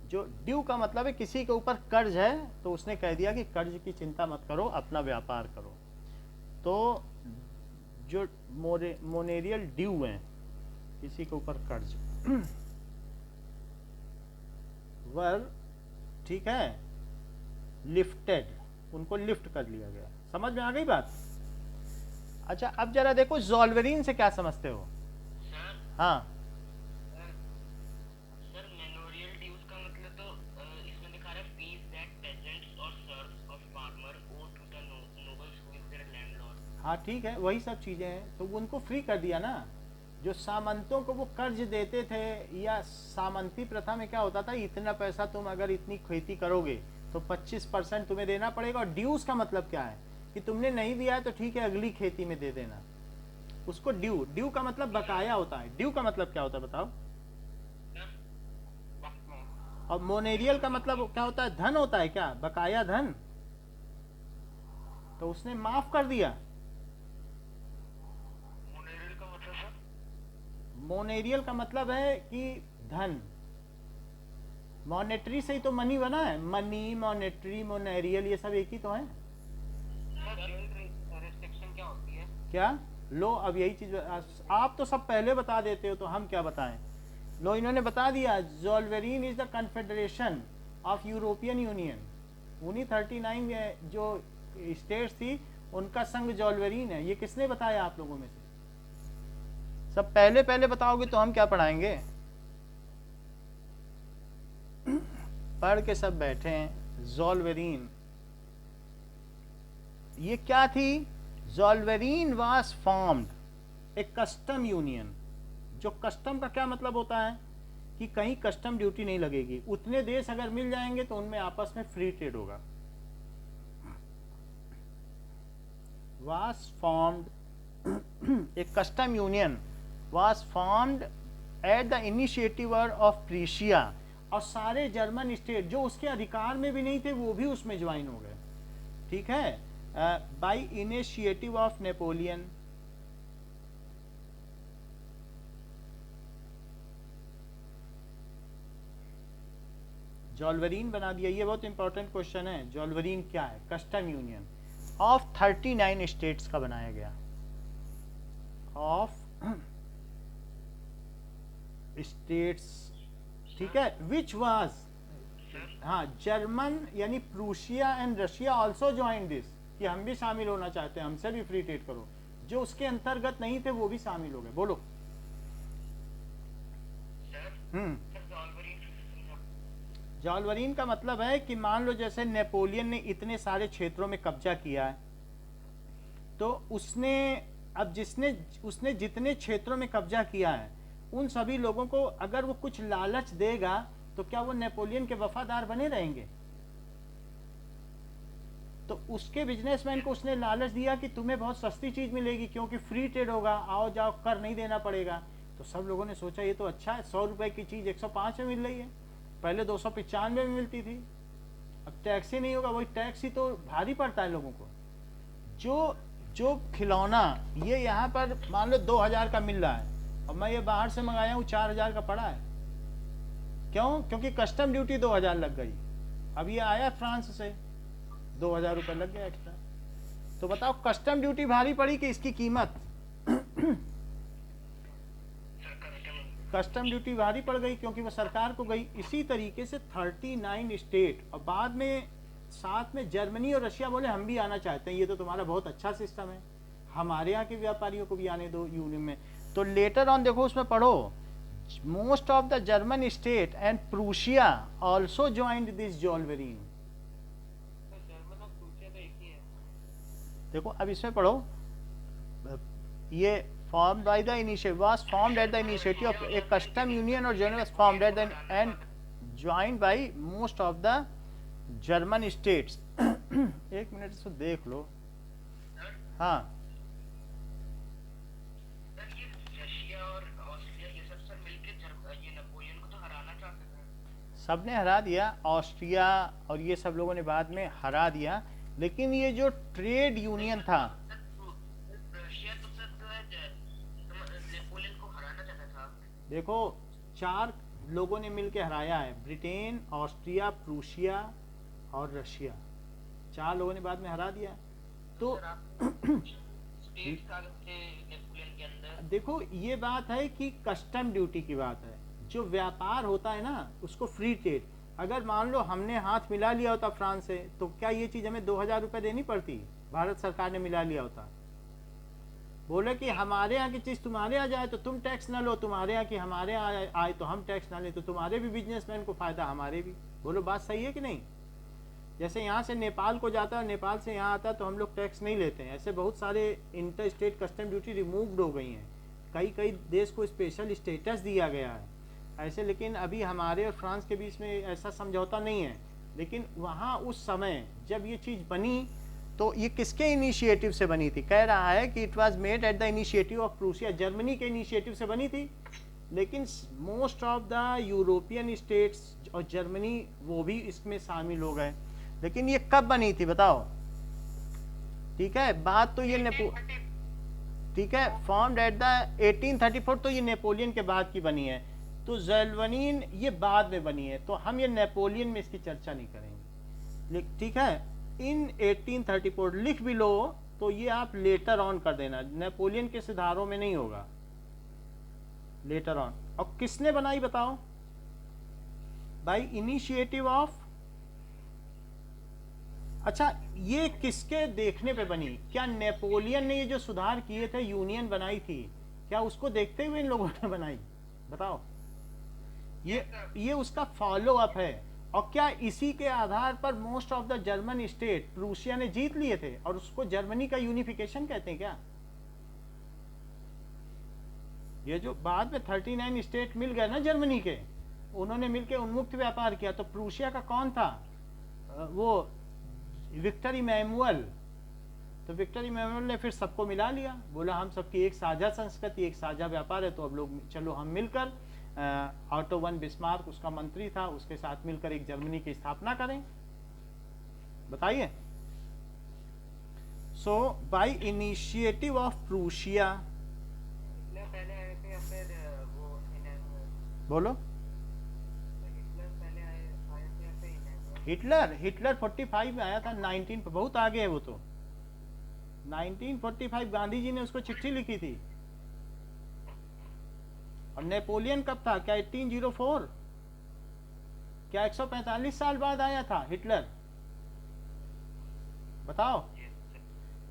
जो ड्यू का मतलब है किसी के ऊपर कर्ज है तो उसने कह दिया कि कर्ज की चिंता मत करो, अपना व्यापार करो। तो जो मोनेरियल ड्यू है, किसी के ऊपर कर्ज, वर, ठीक है, लिफ्टेड, उनको लिफ्ट कर लिया गया। समझ में आ गई बात? अच्छा अब जरा देखो ज़ोल्वेरिन से क्या समझते हो? हाँ सर, मेमोरियल ड्यूज का मतलब तो इसमें दिखा रहा है फीस दैट पेजेंट्स और serfs of farmer owe to the nobles who is their landlord. हाँ ठीक है, वही सब चीजें हैं। तो उनको फ्री कर दिया ना। जो सामंतों को वो कर्ज देते थे, या सामंती प्रथा में क्या होता था, इतना पैसा तुम अगर इतनी खेती करोगे तो 25% तुम्हें देना पड़ेगा। और ड्यूज का मतलब क्या है कि तुमने नहीं दिया है तो ठीक है, अगली खेती में दे देना। उसको ड्यू, ड्यू का मतलब बकाया होता है। ड्यू का मतलब क्या होता है बताओ? और मोनेरियल का मतलब क्या होता है? धन होता है क्या? बकाया धन। तो उसने माफ कर दिया। मोनेरियल का मतलब है कि धन। मॉनेटरी से ही तो मनी बना है। मनी, मॉनेटरी, मोनेरियल, ये सब एक ही तो है। रेस्ट्रिक्शन क्या होती है? क्या? लो अब यही चीज आप तो सब पहले बता देते हो, तो हम क्या बताएं? लो इन्होंने बता दिया, Zollverein is the confederation of European union. उन्हीं 39 जो स्टेट्स थी उनका संघ ज़ोल्वेरिन है। ये किसने बताया आप लोगों में से? सब पहले पहले बताओगे तो हम क्या पढ़ाएंगे? पढ़ के सब बैठे हैं। ज़ोल्वेरिन ये क्या थी? Zollverein was formed a custom union. जो कस्टम का क्या मतलब होता है कि कहीं कस्टम ड्यूटी नहीं लगेगी। उतने देश अगर मिल जाएंगे तो उनमें आपस में फ्री ट्रेड होगा। Was formed a custom union was formed at the initiative of प्रीशिया। और सारे जर्मन स्टेट जो उसके अधिकार में भी नहीं थे वो भी उसमें ज्वाइन हो गए। ठीक है, बाय इनिशिएटिव ऑफ नेपोलियन। जॉल्वरीन बना दिया, ये बहुत इंपॉर्टेंट क्वेश्चन है। जॉल्वरीन क्या है? कस्टम यूनियन ऑफ 39 स्टेट्स का बनाया गया, ऑफ स्टेट्स, ठीक है, विच वाज, हाँ, जर्मन यानी Prussia and Russia also join this, कि हम भी शामिल होना चाहते हैं, हमसे भी फ्री ट्रेड करो। जो उसके अंतर्गत नहीं थे वो भी शामिल हो गए। बोलो। जॉल्वरीन का मतलब है कि मान लो जैसे नेपोलियन ने इतने सारे क्षेत्रों में कब्जा किया है, तो उसने अब उसने जितने क्षेत्रों में कब्जा किया है उन सभी लोगों को अगर वो कुछ लालच देगा तो क्या वो नेपोलियन के वफादार बने रहेंगे? तो उसके बिजनेसमैन को उसने लालच दिया कि तुम्हें बहुत सस्ती चीज मिलेगी क्योंकि फ्री ट्रेड होगा, आओ जाओ, कर नहीं देना पड़ेगा। तो सब लोगों ने सोचा ये तो अच्छा है, 100 रुपए की चीज 105 में मिल रही है, पहले 295 में मिलती थी, अब टैक्स ही नहीं होगा। वही टैक्स ही तो भारी पड़ता है लोगों को। जो खिलौना ये यहाँ पर मान लो 2000 का मिल रहा है और मैं ये बाहर से मंगाया हूँ 4000 का पड़ा है, क्यों? क्योंकि कस्टम ड्यूटी 2000 लग गई। अब ये आया फ्रांस से, 2000 रुपये लग गया एक्स्ट्रा। तो बताओ कस्टम ड्यूटी भारी पड़ी कि इसकी कीमत? कस्टम ड्यूटी भारी पड़ गई क्योंकि वो सरकार को गई। इसी तरीके से 39 स्टेट और बाद में साथ में जर्मनी और रशिया बोले हम भी आना चाहते हैं, ये तो तुम्हारा बहुत अच्छा सिस्टम है, हमारे यहाँ के व्यापारियों को भी आने दो यूनियन में। तो लेटर ऑन देखो उसमें पढ़ो, most of the German state and Prussia also joined this Zollverein. देखो अब इसमें पढ़ो, ये formed by the initiative was formed at the initiative of a custom union or journal was formed at the and joined by most of the German states। एक minute इसको देख लो। हाँ Russia और ऑस्ट्रिया ये सब मिलके ये नेपोलियन को तो हराना चाहते थे। सबने हरा दिया, ऑस्ट्रिया और ये सब लोगों ने बाद में हरा दिया, लेकिन ये जो ट्रेड यूनियन था, देखो 4 लोगों ने मिलकर हराया है, ब्रिटेन, ऑस्ट्रिया, प्रूशिया और रशिया, 4 लोगों ने बाद में हरा दिया। तो देखो ये बात है कि कस्टम ड्यूटी की बात है, जो व्यापार होता है ना उसको फ्री ट्रेड, अगर मान लो हमने हाथ मिला लिया होता फ्रांस से तो क्या ये चीज हमें 2000 रुपये देनी पड़ती? भारत सरकार ने मिला लिया होता, बोले कि हमारे यहाँ की चीज तुम्हारे यहाँ जाए तो तुम टैक्स ना लो, तुम्हारे यहाँ की हमारे यहाँ आए तो हम टैक्स ना ले, तो तुम्हारे भी बिजनेसमैन को फायदा, हमारे भी। बोलो बात सही है कि नहीं? जैसे यहाँ से नेपाल को जाता है, नेपाल से यहाँ आता है तो हम लोग टैक्स नहीं लेते हैं। ऐसे बहुत सारे inter state custom duty removed हो गई हैं, कई देश को स्पेशल स्टेटस दिया गया है ऐसे। लेकिन अभी हमारे और फ्रांस के बीच में ऐसा समझौता नहीं है। लेकिन वहाँ उस समय जब ये चीज़ बनी तो ये किसके इनिशिएटिव से बनी थी? कह रहा है कि it was made at the initiative of Prussia, Germany के इनिशिएटिव से बनी थी। लेकिन most of the European states और जर्मनी वो भी इसमें शामिल हो गए। लेकिन ये कब बनी थी बताओ? ठीक है, बात तो ये ठीक है, फॉर्म्ड एट द 1834, तो ये नेपोलियन के बाद की बनी है। तो जॉल्वरीन ये बाद में बनी है, तो हम ये नेपोलियन में इसकी चर्चा नहीं करेंगे। ठीक है, इन 1834 लिख भी लो तो ये आप लेटर ऑन कर देना, नेपोलियन के सुधारों में नहीं होगा, लेटर ऑन। और किसने बनाई बताओ? बाय इनिशिएटिव ऑफ, अच्छा ये किसके देखने पे बनी? क्या नेपोलियन ने ये जो सुधार किए थे, यूनियन बनाई थी, क्या उसको देखते हुए इन लोगों ने बनाई? बताओ। ये उसका फॉलो अप है। और क्या इसी के आधार पर most of the German state Prussia ने जीत लिए थे और उसको जर्मनी का यूनिफिकेशन कहते हैं क्या? ये जो बाद में 39 स्टेट मिल गए ना जर्मनी के, उन्होंने मिलकर उन्मुक्त व्यापार किया। तो प्रूसिया का कौन था? वो विक्टर इमैनुअल। तो विक्टर इमैनुअल ने फिर सबको मिला लिया, बोला हम सबकी एक साझा संस्कृति, एक साझा व्यापार है, तो अब लोग चलो हम मिलकर, ऑटो वन बिस्मार्क उसका मंत्री था, उसके साथ मिलकर एक जर्मनी की स्थापना करें। बताइए। So by initiative of Prussia, Hitler पहले आए थे या फिर वो इनेलो? बोलो। हिटलर पहले आए थे या फिर इनेलो? हिटलर 45 में आया था, 19 बहुत आगे है वो तो। 1945 गांधी जी ने उसको चिट्ठी लिखी थी। और नेपोलियन कब था? क्या 1804? क्या 145 साल बाद आया था हिटलर? बताओ।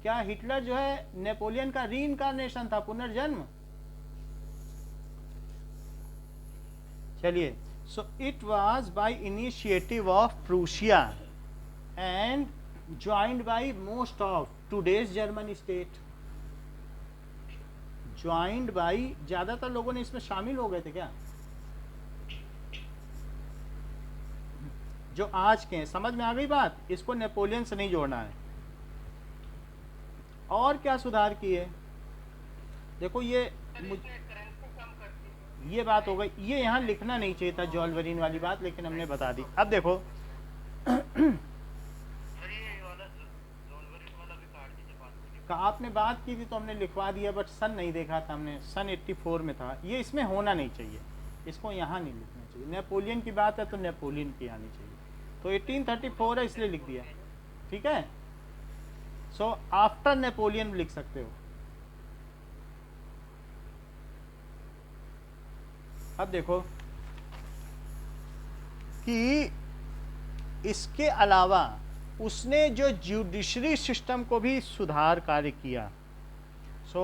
क्या हिटलर जो है नेपोलियन का रीइंकार्नेशन था, पुनर्जन्म? चलिए, सो it was by initiative of Prussia and joined bye most of today's German state. Joined bye, ज्यादातर लोगों ने इसमें शामिल हो गए थे क्या? जो आज के हैं, समझ में आ गई बात? इसको नेपोलियन से नहीं जोड़ना है। और क्या सुधार किए? देखो ये ये बात हो गई, ये यहाँ लिखना नहीं चाहिए था जॉल्वरिन वाली बात, लेकिन हमने बता दी। अब देखो आपने बात की थी तो हमने लिखवा दिया, बट सन नहीं देखा था हमने, सन 84 में था। ये इसमें होना नहीं चाहिए, इसको यहाँ नहीं लिखना चाहिए। नेपोलियन की बात है तो नेपोलियन की आनी चाहिए, तो 1834 है इसलिए लिख दिया। ठीक है, सो आफ्टर नेपोलियन लिख सकते हो। अब देखो कि इसके अलावा उसने जो जुडिशरी सिस्टम को भी सुधार कार्य किया। सो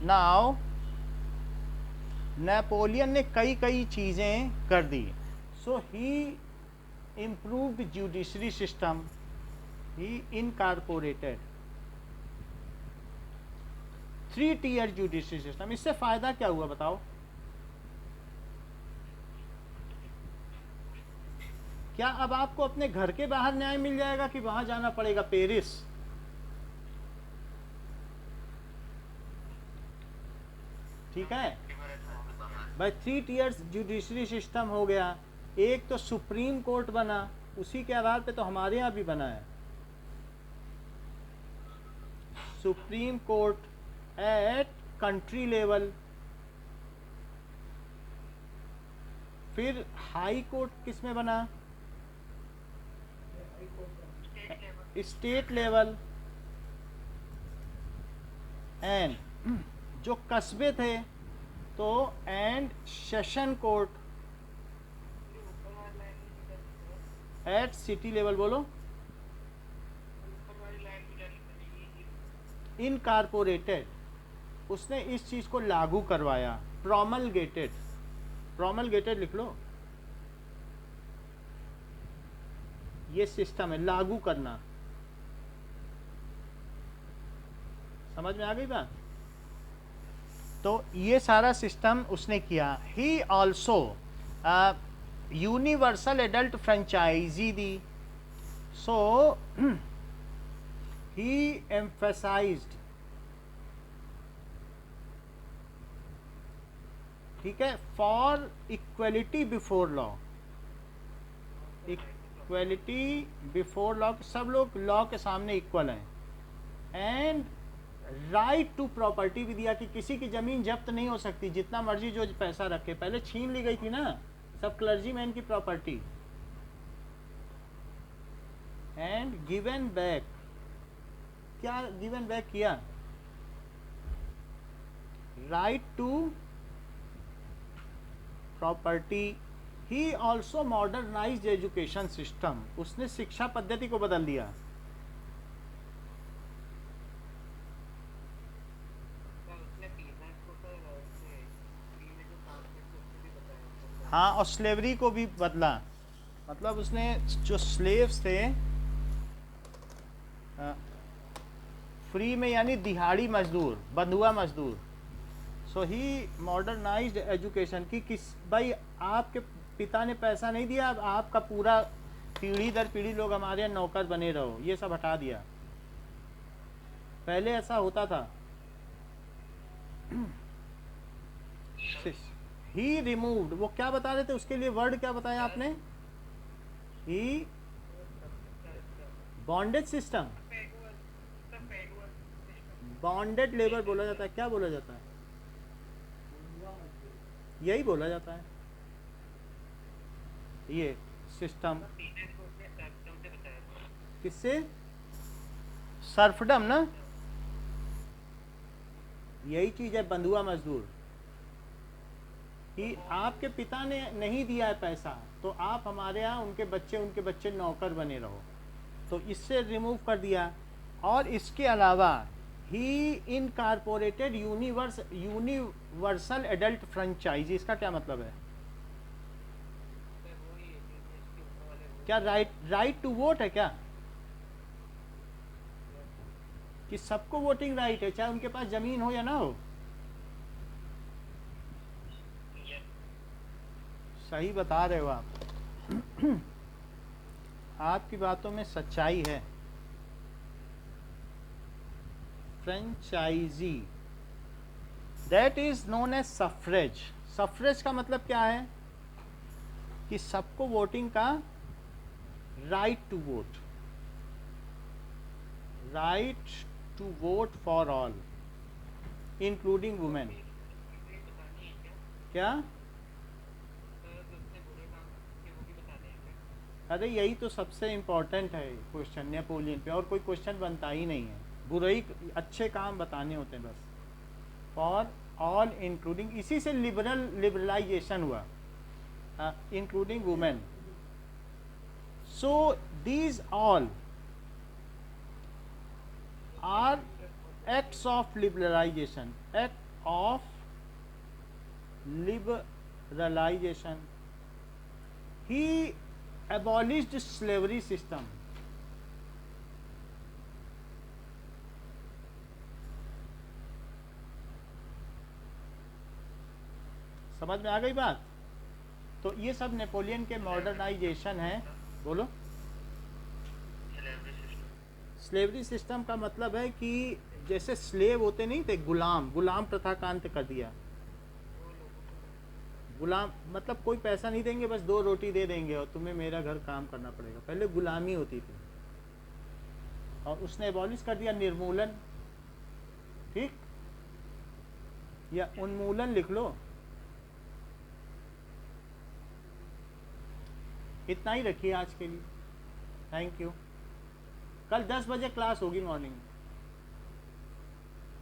नाउ नेपोलियन ने कई कई चीजें कर दी। सो ही इम्प्रूव्ड जुडिशरी सिस्टम, ही इनकॉर्पोरेटेड 3-tier जुडिशरी सिस्टम। इससे फायदा क्या हुआ बताओ? क्या अब आपको अपने घर के बाहर न्याय मिल जाएगा कि वहां जाना पड़ेगा पेरिस? ठीक है भाई, 3-tier जुडिशरी सिस्टम हो गया। एक तो सुप्रीम कोर्ट बना, उसी के आधार पे तो हमारे यहाँ भी बना है supreme court at country level. फिर हाई कोर्ट किस में बना? State level. एंड जो कस्बे थे तो and session court at city level. बोलो। इनकॉर्पोरेटेड, उसने इस चीज को लागू करवाया। प्रोमलगेटेड, प्रोमलगेटेड लिख लो, ये सिस्टम है लागू करना। समझ में आ गई बात? तो ये सारा सिस्टम उसने किया। He also universal adult franchise दी। सो he emphasized, ठीक है, for equality before law. Equality before law, सब लोग लॉ के सामने इक्वल हैं। एंड राइट टू प्रॉपर्टी भी दिया कि किसी की जमीन जब्त नहीं हो सकती, जितना मर्जी जो पैसा रखे। पहले छीन ली गई थी ना सब क्लर्जीमैन की प्रॉपर्टी। एंड गिवन बैक, क्या गिवन बैक किया? Right to property. He also modernised education system, उसने शिक्षा पद्धति को बदल दिया। हाँ, और स्लेवरी को भी बदला। मतलब उसने जो स्लेव्स थे फ्री में, यानी दिहाड़ी मजदूर, बंधुआ मजदूर। सो ही मॉडर्नाइज्ड एजुकेशन की किस भाई आपके पिता ने पैसा नहीं दिया, अब आपका पूरा पीढ़ी दर पीढ़ी लोग हमारे यहाँ नौकर बने रहो, ये सब हटा दिया। पहले ऐसा होता था। ही रिमूव्ड, वो क्या बता रहे थे उसके लिए वर्ड क्या बताया आपने? ही बॉन्डेज सिस्टम, बॉन्डेड लेबर बोला जाता है। क्या बोला जाता है? यही बोला जाता है। ये सिस्टम किससे? सर्फडम ना, यही चीज है बंधुआ मजदूर। कि आपके पिता ने नहीं दिया है पैसा तो आप हमारे यहाँ उनके बच्चे नौकर बने रहो, तो इससे रिमूव कर दिया। और इसके अलावा ही इनकॉर्पोरेटेड यूनिवर्सल एडल्ट फ्रेंचाइजी। इसका क्या मतलब है? क्या राइट टू वोट है क्या? कि सबको वोटिंग राइट है, चाहे उनके पास जमीन हो या ना हो? सही बता रहे हो आप। आपकी बातों में सच्चाई है। Franchise that is known as suffrage. Suffrage का मतलब क्या है? कि सबको वोटिंग का right to vote, right to vote for all including women. क्या? अरे यही तो सबसे इम्पोर्टेंट है क्वेश्चन नेपोलियन पे, और कोई क्वेश्चन बनता ही नहीं है। बुराई, अच्छे काम बताने होते हैं बस। फॉर ऑल इंक्लूडिंग, इसी से लिबरलाइजेशन हुआ, including women. So these all are acts of liberalization, act of liberalization. He abolished slavery system. समझ में आ गई बात? तो ये सब नेपोलियन के मॉडर्नाइजेशन है। बोलो। स्लेवरी सिस्टम का मतलब है कि जैसे स्लेव होते नहीं थे, गुलाम प्रथा का अंत कर दिया। गुलाम मतलब कोई पैसा नहीं देंगे, बस 2 रोटी दे देंगे और तुम्हें मेरा घर काम करना पड़ेगा। पहले गुलामी होती थी, और उसने एबॉलिश कर दिया, निर्मूलन। ठीक, या उन्मूलन लिख लो। इतना ही रखिए आज के लिए। Thank you. कल 10 बजे क्लास होगी मॉर्निंग में।